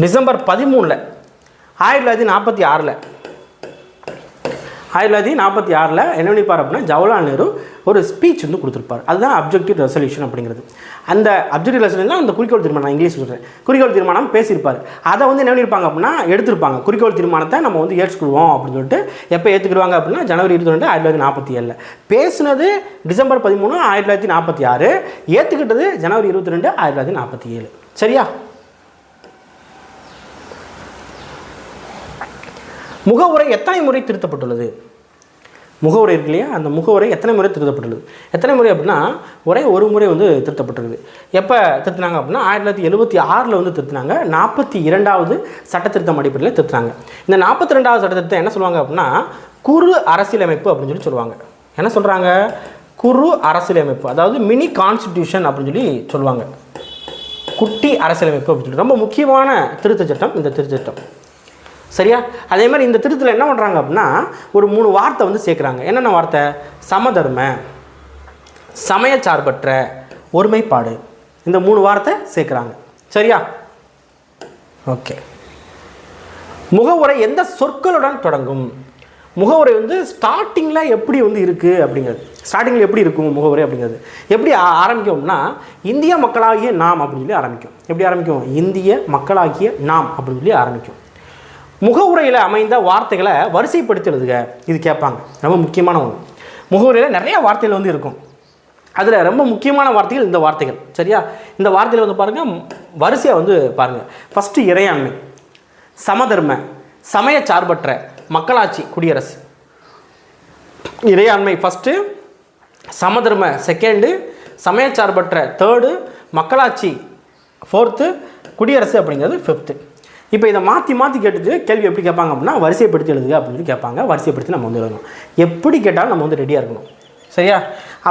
டிசம்பர் 13 1946 1946 என்ன பண்ணிப்பார் அப்படின்னா ஜவஹர்லால் நேரு ஒரு ஸ்பீச் வந்து கொடுத்துருப்பார். அதுதான் அப்ஜெக்டிவ் ரெசல்யூஷன் அப்படிங்கிறது. அந்த அப்ஜெக்டிவ் ரெசல்யூஷன் அந்த குறிக்கோள் தீர்மானம், நான் இங்கிலீஷ் சொல்கிறேன், குறிக்கோள் தீர்மானம் பேசியிருப்பார். அதை வந்து என்ன பண்ணியிருப்பாங்க அப்படின்னா எடுத்திருப்பாங்க. குறிக்கோள் தீர்மானத்தை நம்ம வந்து ஏற்றுக்குவோம் அப்படின்னு சொல்லிட்டு எப்போ ஏற்றுக்கிடுவாங்க அப்படின்னா ஜனவரி 22, 1947. பேசுனது டிசம்பர் 13, 1946. ஏற்றுக்கிட்டது ஜனவரி 22, 1947. சரியா? முகவுரை எத்தனை முறை திருத்தப்பட்டுள்ளது? முகவுரை இருக்கு இல்லையா, அந்த முகவுரை எத்தனை முறை திருத்தப்பட்டுள்ளது? எத்தனை முறை அப்படின்னா ஒரே ஒரு முறை வந்து திருத்தப்பட்டிருக்குது. எப்போ திருத்தினாங்க அப்படின்னா 1976 வந்து திருத்தினாங்க. 42வது சட்ட திருத்தம் அடிப்படையில் திருத்தினாங்க. இந்த 42வது சட்ட திருத்தம் என்ன சொல்லுவாங்க அப்படின்னா குறு அரசியலமைப்பு அப்படின்னு சொல்லுவாங்க. என்ன சொல்கிறாங்க? குறு அரசியலமைப்பு, அதாவது மினி கான்ஸ்டிடியூஷன் அப்படின்னு சொல்லி சொல்லுவாங்க. குட்டி அரசியலமைப்பு அப்படின்னு சொல்லி ரொம்ப முக்கியமான திருத்த சட்டம் இந்த திருத்த சட்டம். சரியா? அதே மாதிரி இந்த திருத்தத்தில் என்ன பண்ணுறாங்க அப்படின்னா ஒரு 3 வார்த்தை வந்து சேர்க்குறாங்க. என்னென்ன வார்த்தை? சமதர்ம, சமயச்சார்பற்ற, ஒருமைப்பாடு. இந்த 3 வார்த்தை சேர்க்குறாங்க. சரியா? ஓகே. முகவுரை எந்த சொற்களுடன் தொடங்கும்? முகவுரை வந்து ஸ்டார்டிங்கில் எப்படி வந்து இருக்குது அப்படிங்கிறது. ஸ்டார்டிங்கில் எப்படி இருக்கும் முகவுரை அப்படிங்கிறது? எப்படி ஆரம்பிக்கும்னா இந்திய மக்களாகிய நாம் அப்படின்னு சொல்லி ஆரம்பிக்கும். எப்படி ஆரம்பிக்கும்? இந்திய மக்களாகிய நாம் அப்படின்னு சொல்லி ஆரம்பிக்கும். முகவுரையில் அமைந்த வார்த்தைகளை வரிசைப்படுத்தி எழுதுக. இது கேட்பாங்க. ரொம்ப முக்கியமான ஒன்று. முகவுரையில் நிறைய வார்த்தைகள் வந்து இருக்கும். அதில் ரொம்ப முக்கியமான வார்த்தைகள் இந்த வார்த்தைகள். சரியா? இந்த வார்த்தையில் வந்து பாருங்கள், வரிசையாக வந்து பாருங்கள். ஃபஸ்ட்டு இறையாண்மை, சமதர்ம, சமயச்சார்பற்ற, மக்களாட்சி, குடியரசு. இறையாண்மை ஃபஸ்ட்டு, சமதர்ம செகண்டு, சமயச்சார்பற்ற தேர்டு, மக்களாட்சி ஃபோர்த்து, குடியரசு அப்படிங்கிறது ஃபிஃப்த்து. இப்போ இதை மாற்றி கேட்டுட்டு கேள்வி எப்படி கேட்பாங்க அப்படின்னா வரிசைப்படுத்தி எழுதுங்க அப்படின்னு சொல்லி கேட்பாங்க. வரிசைப்படுத்தி நம்ம வந்து எழுதணும். எப்படி கேட்டாலும் நம்ம வந்து ரெடியாக இருக்கணும். சரியா?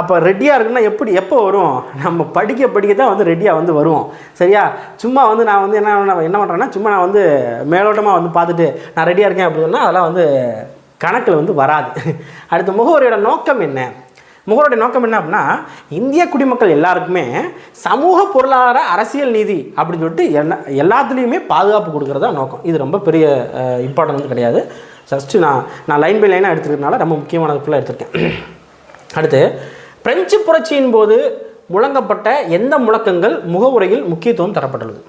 அப்போ ரெடியாக இருக்குன்னா எப்போ வரும்? நம்ம படிக்க தான் வந்து ரெடியாக வந்து வருவோம். சரியா? சும்மா வந்து நான் வந்து என்ன பண்ணுறேன்னா சும்மா நான் வந்து மேலோட்டமாக வந்து பார்த்துட்டு நான் ரெடியாக இருக்கேன் அப்படின்னு சொன்னால் அதெல்லாம் வந்து கணக்கில் வந்து வராது. அடுத்து முகவரியோட நோக்கம் என்ன? முகவருடைய நோக்கம் என்ன அப்படின்னா இந்திய குடிமக்கள் எல்லாருக்குமே சமூக பொருளாதார அரசியல் நீதி அப்படின்னு சொல்லிட்டு எல்லாத்துலேயுமே பாதுகாப்பு கொடுக்குறதா நோக்கம். இது ரொம்ப பெரிய இம்பார்ட்டன்ட் வந்து கிடையாது. ஜஸ்ட்டு நான் லைன் பை லைனாக எடுத்துக்கிறதுனால ரொம்ப முக்கியமானது ஃபுல்லாக எடுத்திருக்கேன். அடுத்து பிரெஞ்சு புரட்சியின் போது முழங்கப்பட்ட எந்த முழக்கங்கள் முகவுரையில் முக்கியத்துவம் தரப்பட்டுள்ளது?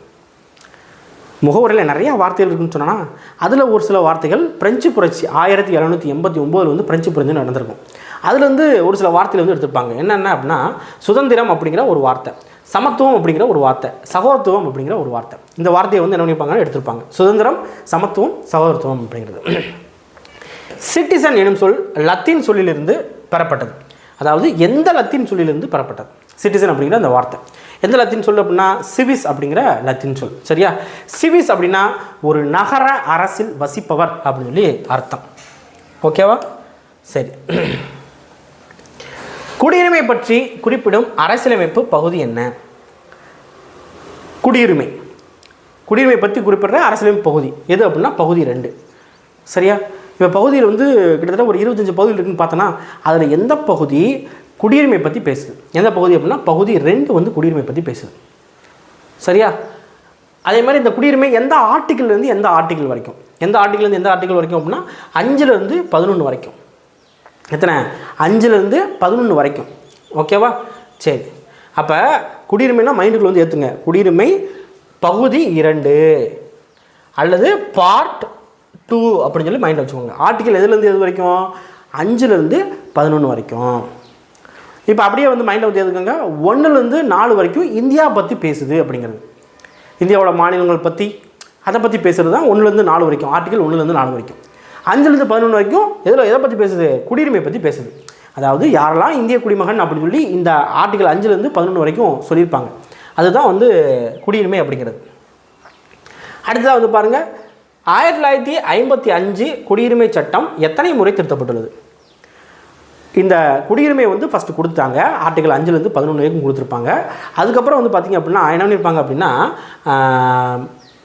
முகவுரையில் நிறையா வார்த்தைகள் இருக்குன்னு சொன்னால் அதில் ஒரு சில வார்த்தைகள் பிரெஞ்சு புரட்சி 1789 வந்து பிரெஞ்சு புரட்சி நடந்திருக்கும். அதில் வந்து ஒரு சில வார்த்தைகள் வந்து எடுத்துருப்பாங்க. என்னென்ன அப்படின்னா சுதந்திரம் அப்படிங்கிற ஒரு வார்த்தை, சமத்துவம் அப்படிங்கிற ஒரு வார்த்தை, சகோதரத்துவம் அப்படிங்கிற ஒரு வார்த்தை. இந்த வார்த்தையை வந்து என்ன பண்ணிப்பாங்கன்னு எடுத்திருப்பாங்க. சுதந்திரம், சமத்துவம், சகோதரத்துவம் அப்படிங்கிறது. சிட்டிசன் எனும் சொல் லத்தீன் சொல்லிலிருந்து பெறப்பட்டது. அதாவது எந்த லத்தீன் சொல்லிலிருந்து பெறப்பட்டது? சிட்டிசன் அப்படிங்கிற அந்த வார்த்தை எந்த லத்தீன் சொல் அப்படின்னா சிவிஸ் அப்படிங்கிற லத்தீன் சொல். சரியா? சிவிஸ் அப்படின்னா ஒரு நகர அரசில் வசிப்பவர் அப்படின்னு சொல்லி அர்த்தம். ஓகேவா? சரி. குடியுரிமை பற்றி குறிப்பிடும் அரசியலமைப்பு பகுதி என்ன? குடியுரிமை பற்றி குறிப்பிடுற அரசியலமைப்பு பகுதி எது அப்படின்னா பகுதி 2. சரியா? இப்போ பகுதியில் வந்து கிட்டத்தட்ட ஒரு 25 பகுதியில் இருக்குன்னு பார்த்தோன்னா அதில் எந்த பகுதி குடியுரிமை பற்றி பேசுது? எந்த பகுதி அப்படின்னா பகுதி 2 வந்து குடியுரிமை பற்றி பேசுது. சரியா? அதே மாதிரி இந்த குடியுரிமை எந்த ஆர்டிக்கிள்லேருந்து எந்த ஆர்டிக்கிள் வரைக்கும், எந்த ஆர்டிக்கிள்லேருந்து எந்த ஆர்டிக்கிள் வரைக்கும் அப்படின்னா 5லேருந்து 11 வரைக்கும். எத்தனை? 5லேருந்து 11 வரைக்கும். ஓகேவா? சரி. அப்போ குடியுரிமைனா மைண்டுக்குள்ள வந்து ஏற்றுங்க. குடியுரிமை பகுதி 2 அல்லது பார்ட் 2 அப்படின்னு சொல்லி மைண்டில் வச்சுக்கோங்க. ஆர்டிக்கல் எதுலேருந்து எது வரைக்கும்? 5லேருந்து 11 வரைக்கும். இப்போ அப்படியே வந்து மைண்டில் வந்து எதுக்குங்க 1லேருந்து 4 வரைக்கும் இந்தியா பற்றி பேசுது அப்படிங்கிறது. இந்தியாவோட மாநிலங்கள் பற்றி அதை பற்றி பேசுகிறது தான் 1லேருந்து 4 வரைக்கும். ஆர்டிக்கல் 1லேருந்து 4 வரைக்கும். 5லேருந்து 11 வரைக்கும் எதை பற்றி பேசுது? குடியுரிமை பற்றி பேசுது. அதாவது யாரெல்லாம் இந்திய குடிமகன் அப்படின்னு சொல்லி இந்த ஆர்டிக்கல் 5லேருந்து 11 வரைக்கும் சொல்லியிருப்பாங்க. அதுதான் வந்து குடியுரிமை அப்படிங்கிறது. அடுத்ததாக வந்து பாருங்கள், 1955 குடியுரிமை சட்டம் எத்தனை முறை திருத்தப்பட்டுள்ளது? இந்த குடியுரிமை வந்து ஃபஸ்ட்டு கொடுத்துட்டாங்க. ஆர்டிக்கல் 5லேருந்து 11 வரைக்கும் கொடுத்துருப்பாங்க. அதுக்கப்புறம் வந்து பார்த்திங்க அப்படின்னா என்ன பண்ணியிருப்பாங்க அப்படின்னா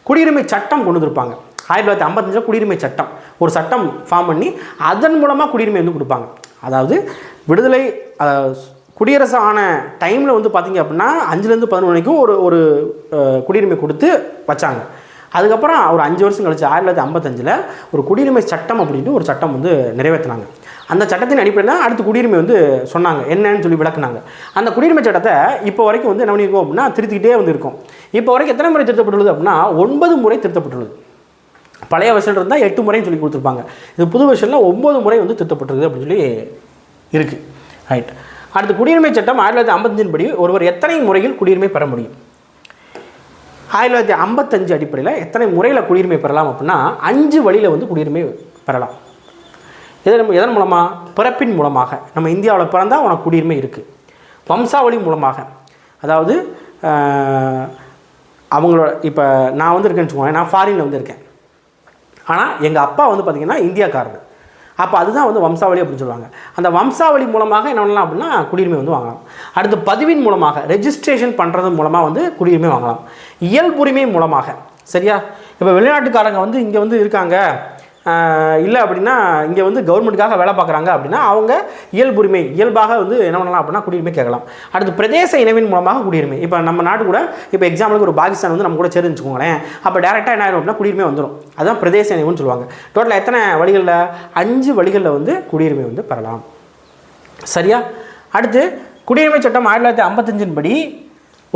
குடியுரிமை சட்டம் கொண்டு வந்திருப்பாங்க. 1955 குடியுரிமை சட்டம் ஒரு சட்டம் ஃபார்ம் பண்ணி அதன் மூலமாக குடியுரிமை வந்து கொடுப்பாங்க. அதாவது விடுதலை குடியரசு ஆன டைமில் வந்து பார்த்திங்க அப்படின்னா 5லேருந்து 11 வரைக்கும் ஒரு குடியுரிமை கொடுத்து வச்சாங்க. அதுக்கப்புறம் ஒரு 5 வருஷம் கழிச்சு 1955 ஒரு குடியுரிமை சட்டம் அப்படின்ட்டு ஒரு சட்டம் வந்து நிறைவேற்றினாங்க. அந்த சட்டத்தின் அடிப்படையில் தான் அடுத்து குடியுரிமை வந்து சொன்னாங்க, என்னன்னு சொல்லி விளக்குனாங்க. அந்த குடியுரிமை சட்டத்தை இப்போ வரைக்கும் வந்து என்ன பண்ணியிருக்கோம் அப்படின்னா திருத்திக்கிட்டே வந்து இருக்கும். இப்போ வரைக்கும் எத்தனை முறை திருத்தப்பட்டுள்ளது அப்படின்னா 9 முறை திருத்தப்பட்டுள்ளது. பழைய வருஷன் இருந்தால் 8 முறைன்னு சொல்லி கொடுத்துருப்பாங்க. இது புது வருஷனில் 9 முறை வந்து திருத்தப்பட்டிருக்கு அப்படின்னு சொல்லி இருக்குது. ரைட். அடுத்து குடியுரிமை சட்டம் 1955 படி ஒருவர் எத்தனை முறையில் குடியுரிமை பெற முடியும்? 1955 அடிப்படையில் எத்தனை முறையில் குடியுரிமை பெறலாம் அப்படின்னா 5 வழியில் வந்து குடியுரிமை பெறலாம். எதன் மூலமாக? பிறப்பின் மூலமாக. நம்ம இந்தியாவில் பிறந்தால் உனக்கு குடியுரிமை இருக்குது. வம்சாவளி மூலமாக, அதாவது அவங்களோட இப்போ நான் வந்து இருக்கேன்னு வச்சுக்கோங்க, நான் ஃபாரினில் வந்து இருக்கேன், ஆனால் எங்கள் அப்பா வந்து பார்த்திங்கன்னா இந்தியாக்காரர். அப்போ அதுதான் வந்து வம்சாவளி அப்படின்னு சொல்லுவாங்க. அந்த வம்சாவளி மூலமாக என்ன பண்ணலாம் அப்படின்னா குடியுரிமை வந்து வாங்கலாம். அடுத்து பதிவின் மூலமாக, ரெஜிஸ்ட்ரேஷன் பண்ணுறது மூலமாக வந்து குடியுரிமை வாங்கலாம். இயல்புரிமை மூலமாக. சரியா? இப்போ வெளிநாட்டுக்காரங்க வந்து இங்கே வந்து இருக்காங்க, இல்லை அப்படின்னா இங்கே வந்து கவர்மெண்ட்டுக்காக வேலை பார்க்குறாங்க அப்படின்னா அவங்க இயல்புரிமை, இயல்பாக வந்து என்ன பண்ணலாம் அப்படின்னா குடியுரிமை கேட்கலாம். அடுத்து பிரதேச இனவின் மூலமாக குடியுரிமை. இப்போ நம்ம நாடு கூட இப்போ எக்ஸாம்பிளுக்கு ஒரு பாகிஸ்தான் வந்து நம்ம கூட சேர்ந்துச்சுக்கோங்களேன், அப்போ டேரெக்டாக என்ன ஆயிரும் அப்படின்னா குடியுரிமை வந்துடும். அதுதான் பிரதேச இனவுன்னு சொல்லுவாங்க. டோட்டலாக எத்தனை வழிகளில்? 5 வழிகளில் வந்து குடியுரிமை வந்து பெறலாம். சரியா? அடுத்து குடியுரிமை சட்டம் 1955 படி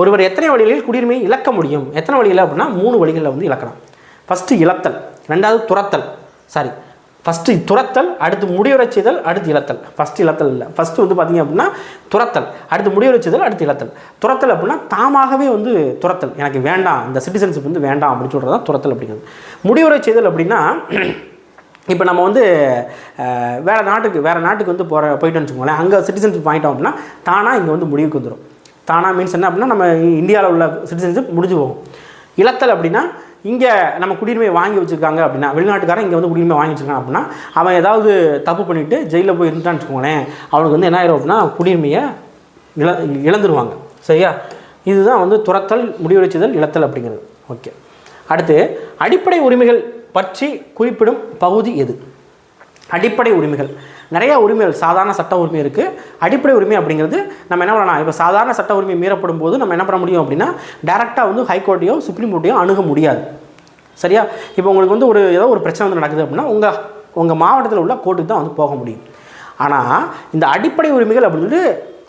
ஒருவர் எத்தனை வழிகளில் குடியுரிமை இழக்க முடியும்? எத்தனை வழிகளில் அப்படின்னா 3 வழிகளில் வந்து இழக்கலாம். ஃபஸ்ட்டு இழத்தல், ரெண்டாவது துரத்தல். ஃபஸ்ட்டு துரத்தல், அடுத்து முடிவுறச் செய்தல், அடுத்து இழத்தல். ஃபஸ்ட்டு இழத்தல் இல்லை, ஃபஸ்ட்டு வந்து பார்த்திங்க அப்படின்னா துரத்தல், அடுத்து முடிவுறச் செய்தல், அடுத்து இழத்தல். துரத்தல் அப்படின்னா தாமாகவே வந்து துரத்தல், எனக்கு வேண்டாம், இந்த சிட்டிசன்ஷிப் வந்து வேண்டாம் அப்படின்னு சொல்கிறது தான் துரத்தல் அப்படிங்கிறது. முடிவுறச் செய்தல் அப்படின்னா இப்போ நம்ம வந்து வேறு நாட்டுக்கு வந்து போயிட்டோன்னு வச்சுக்கோங்களேன், அங்கே சிட்டிசன்ஷிப் வாங்கிட்டோம் அப்படின்னா தானாக இங்கே வந்து முடிவுக்கு வந்துடும். தானாக மீன்ஸ் என்ன அப்படின்னா நம்ம இந்தியாவில் உள்ள சிட்டிசன்ஷிப் முடிஞ்சு போகும். இழத்தல் அப்படின்னா இங்கே நம்ம குடியுரிமை வாங்கி வச்சுருக்காங்க அப்படின்னா, வெளிநாட்டுக்காரன் இங்கே வந்து குடியுரிமை வாங்கி வச்சுருக்கான் அப்படின்னா அவன் ஏதாவது தப்பு பண்ணிவிட்டு ஜெயிலில் போய் இருந்தான்னு வச்சுக்கோங்களேன், அவனுக்கு வந்து என்ன ஆயிரும் அப்படின்னா குடியுரிமையை இழந்துருவாங்க. சரியா? இதுதான் வந்து துரத்தல், முடிவுரைச்சுதல், இழத்தல் அப்படிங்கிறது. ஓகே. அடுத்து அடிப்படை உரிமைகள் பற்றி குறிப்பிடும் பகுதி எது? அடிப்படை உரிமைகள் நிறையா உரிமைகள், சாதாரண சட்ட உரிமை இருக்குது. அடிப்படை உரிமை அப்படிங்கிறது நம்ம என்ன பண்ணலாம், இப்போ சாதாரண சட்ட உரிமை மீறப்படும் போது நம்ம என்ன பண்ண முடியும் அப்படின்னா டேரெக்டாக வந்து ஹைகோர்ட்டையோ சுப்ரீம் கோர்ட்டையோ அணுக முடியாது. சரியா? இப்போ உங்களுக்கு வந்து ஏதோ ஒரு பிரச்சனை வந்து நடக்குது அப்படின்னா உங்கள் மாவட்டத்தில் உள்ள கோர்ட்டுக்கு தான் வந்து போக முடியும். ஆனால் இந்த அடிப்படை உரிமைகள் அப்படின்னு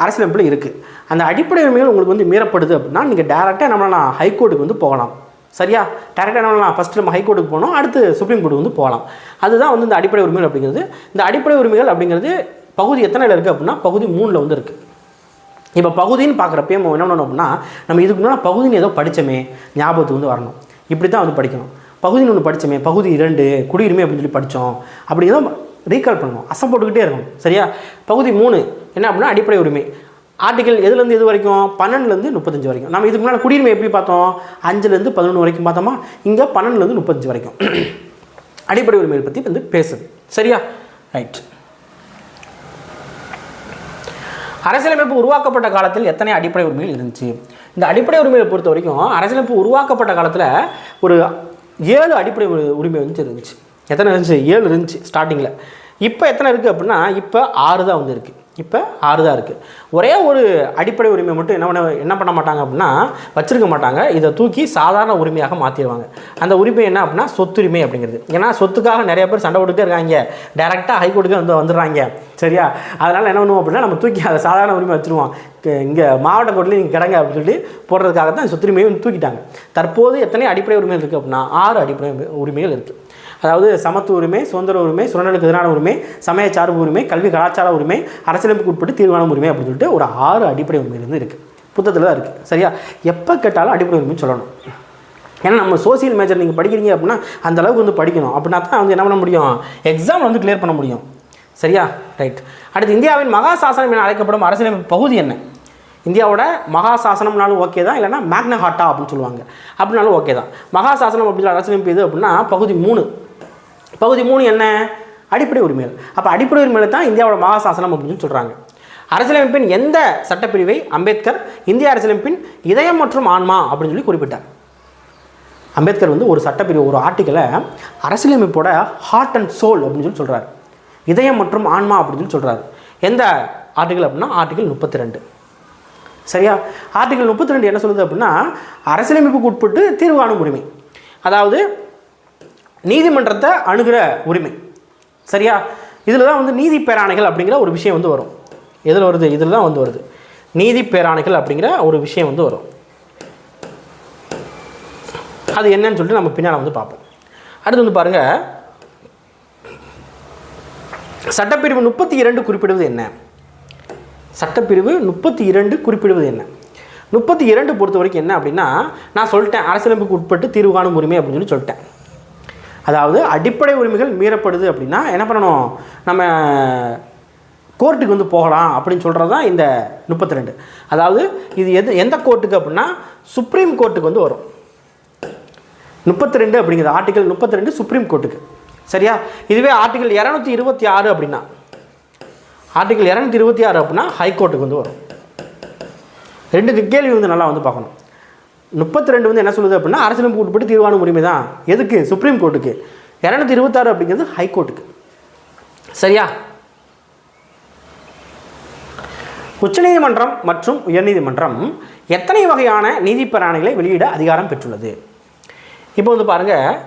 அரசியலமைப்பில் இருக்குது. அந்த அடிப்படை உரிமைகள் உங்களுக்கு வந்து மீறப்படுது அப்படின்னா நீங்கள் டேரெக்டாக என்ன பண்ணலாம், ஹைகோர்ட்டுக்கு வந்து போகலாம். சரியா? டேரெக்டாக என்ன பண்ணலாம், ஃபஸ்ட்டு நம்ம ஹைகோர்ட்டுக்கு போனோம், அடுத்து சுப்ரீம் கோர்ட்டுக்கு வந்து போகலாம். அதுதான் வந்து இந்த அடிப்படை உரிமைகள் அப்படிங்கிறது. இந்த அடிப்படை உரிமைகள் அப்படிங்கிறது பகுதி எத்தனையில் இருக்குது அப்படின்னா பகுதி 3ல் வந்து இருக்குது. இப்போ பகுதின்னு பார்க்குறப்ப நம்ம என்ன பண்ணணும் அப்படின்னா நம்ம இதுக்கு முன்னாடி பகுதின்னு ஏதோ படித்தோமே ஞாபகத்துக்கு வந்து வரணும். இப்படி தான் வந்து படிக்கணும். பகுதின்னு ஒன்று படித்தோமே, பகுதி 2 குடியுரிமை அப்படின்னு சொல்லி படித்தோம் அப்படிங்கிறத ரீகால் பண்ணணும், அசை போட்டுக்கிட்டே இருக்கணும். சரியா? பகுதி 3 என்ன அப்படின்னா அடிப்படை உரிமை. ஆர்டிகல் எதுலேருந்து எது வரைக்கும்? 12லேருந்து 35 வரைக்கும். நம்ம இதுக்கு முன்னாடி குடியுரிமை எப்படி பார்த்தோம்? 5லேருந்து 11 வரைக்கும் பார்த்தோமா? இங்கே 12லேருந்து 35 வரைக்கும் அடிப்படை உரிமைகள் பற்றி வந்து பேசுது. சரியா? ரைட். அரசியலமைப்பு உருவாக்கப்பட்ட காலத்தில் எத்தனை அடிப்படை உரிமைகள் இருந்துச்சு? இந்த அடிப்படை உரிமைகளை பொறுத்த வரைக்கும் அரசியலமைப்பு உருவாக்கப்பட்ட காலத்தில் ஒரு 7 அடிப்படை உரிமை வந்து இருந்துச்சு. எத்தனை இருந்துச்சு? 7 இருந்துச்சு ஸ்டார்டிங்கில். இப்போ எத்தனை இருக்குது அப்படின்னா இப்போ 6 தான் வந்து இருக்குது. இப்போ 6 தான் இருக்குது. ஒரே ஒரு அடிப்படை உரிமை மட்டும் என்ன பண்ண மாட்டாங்க அப்படின்னா வச்சுருக்க மாட்டாங்க, இதை தூக்கி சாதாரண உரிமையாக மாற்றிடுவாங்க. அந்த உரிமை என்ன அப்படின்னா சொத்துரிமை அப்படிங்கிறது. ஏன்னா சொத்துக்காக நிறைய பேர் சண்டை போட்டுகிட்டே இருக்காங்க, டேரெக்டாக ஹைகோர்ட்டுக்கு வந்துடுறாங்க. சரியா? அதனால் என்ன பண்ணுவோம் அப்படின்னா நம்ம தூக்கி அதை சாதாரண உரிமை வச்சுருவோம், இங்கே மாவட்ட கோர்ட்டில் நீங்கள் கிடங்க அப்படின்னு சொல்லி போடுறதுக்காக தான் சொத்துரிமையை தூக்கிட்டாங்க. தற்போது எத்தனை அடிப்படை உரிமைகள் இருக்குது அப்படின்னா 6 அடிப்படை உரிமைகள் இருக்குது. அதாவது சமத்துவ உரிமை, சுதந்திர உரிமை, சுரண்டலுக்கு எதிரான உரிமை, சமய சார்பு உரிமை, கல்வி கலாச்சார உரிமை, அரசியலமைப்புக்கு உட்பட்டு தீர்மானம் உரிமை அப்படின்னு சொல்லிட்டு ஒரு 6 அடிப்படை உரிமையிலிருந்து இருக்குது. புத்தகத்தில் தான் இருக்குது. சரியா? எப்போ கேட்டாலும் அடிப்படை உரிமை சொல்லணும். ஏன்னா நம்ம சோசியல் மேஜர் நீங்கள் படிக்கிறீங்க அப்படின்னா அந்த அளவுக்கு வந்து படிக்கணும். அப்படின்னா தான் வந்து என்ன பண்ண முடியும், எக்ஸாம் வந்து கிளியர் பண்ண முடியும். சரியா? ரைட். அடுத்து இந்தியாவின் மகா சாசனம் என அழைக்கப்படும் அரசியலமைப்பு பகுதி என்ன? இந்தியாவோட மகா சாசனம்னாலும் ஓகே தான், இல்லைனா மேக்னா ஹார்ட்டா அப்படின்னு சொல்லுவாங்க, அப்படின்னாலும் ஓகே தான். மகா சாசனம் அப்படின்னு அரசியலமைப்பு எது அப்படின்னா பகுதி 3. பகுதி 3 என்ன? அடிப்படை உரிமைகள். அப்போ அடிப்படை உரிமைகளை தான் இந்தியாவோட மகா சாசனம் அப்படின்னு சொல்கிறாங்க. அரசியலமைப்பின் எந்த சட்டப்பிரிவை அம்பேத்கர் இந்திய அரசியலமைப்பின் இதயம் மற்றும் ஆன்மா அப்படின்னு சொல்லி குறிப்பிட்டார்? அம்பேத்கர் வந்து ஒரு சட்டப்பிரிவு, ஒரு ஆர்டிக்கலை அரசியலமைப்போட ஹார்ட் அண்ட் சோல் அப்படின்னு சொல்லி சொல்கிறார். இதயம் மற்றும் ஆன்மா அப்படின்னு சொல்லி சொல்கிறார். எந்த ஆர்டிக்கல் அப்படின்னா ஆர்டிக்கல் 32. சரியா? ஆர்டிக்கல் 32 என்ன சொல்லுது அப்படின்னா அரசியலமைப்புக்கு உட்பட்டு தீர்வு காணும் உரிமை, அதாவது நீதிமன்றத்தை அணுகிற உரிமை. சரியா? இதில் தான் வந்து நீதி பேராணைகள் அப்படிங்கிற ஒரு விஷயம் வந்து வரும். எதில் வருது? இதில் தான் வந்து வருது. நீதி பேராணைகள் அப்படிங்கிற ஒரு விஷயம் வந்து வரும். அது என்னன்னு சொல்லிட்டு நம்ம பின்னால் வந்து பார்ப்போம். அடுத்து வந்து பாருங்கள், சட்டப்பிரிவு 32 குறிப்பிடுவது என்ன? சட்டப்பிரிவு 32 குறிப்பிடுவது என்ன? 32 பொறுத்த வரைக்கும் என்ன அப்படின்னா, நான் சொல்லிட்டேன் அரசியலமைப்புக்கு உட்பட்டு தீர்வு காணும் உரிமை அப்படின்னு சொல்லிட்டேன். அதாவது அடிப்படை உரிமைகள் மீறப்படுது அப்படின்னா என்ன பண்ணணும், நம்ம கோர்ட்டுக்கு வந்து போகலாம் அப்படின்னு சொல்கிறது தான் இந்த 32. அதாவது இது எந்த கோர்ட்டுக்கு அப்படின்னா சுப்ரீம் கோர்ட்டுக்கு வந்து வரும். 32 அப்படிங்கிறது ஆர்டிகல் 32 சுப்ரீம் கோர்ட்டுக்கு. சரியா? இதுவே ஆர்டிகல் 226 அப்படின்னா, ஆர்டிகல் 226 அப்படின்னா ஹைகோர்ட்டுக்கு வந்து வரும். ரெண்டு கேள்வி வந்து நல்லா வந்து பார்க்கணும். 32 வந்து என்ன சொல்லுது அப்படின்னா அரசியலமைப்புக்கு உட்பட்டு தீர்வு காணும் உரிமை தான். எதுக்கு? சுப்ரீம் கோர்ட்டுக்கு. 226 அப்படிங்கிறது ஹைகோர்ட்டுக்கு. சரியா? உச்சநீதிமன்றம் மற்றும் உயர்நீதிமன்றம் எத்தனை வகையான நீதி பேராணைகளை வெளியிட அதிகாரம் பெற்றுள்ளது? இப்போ வந்து பாருங்கள்,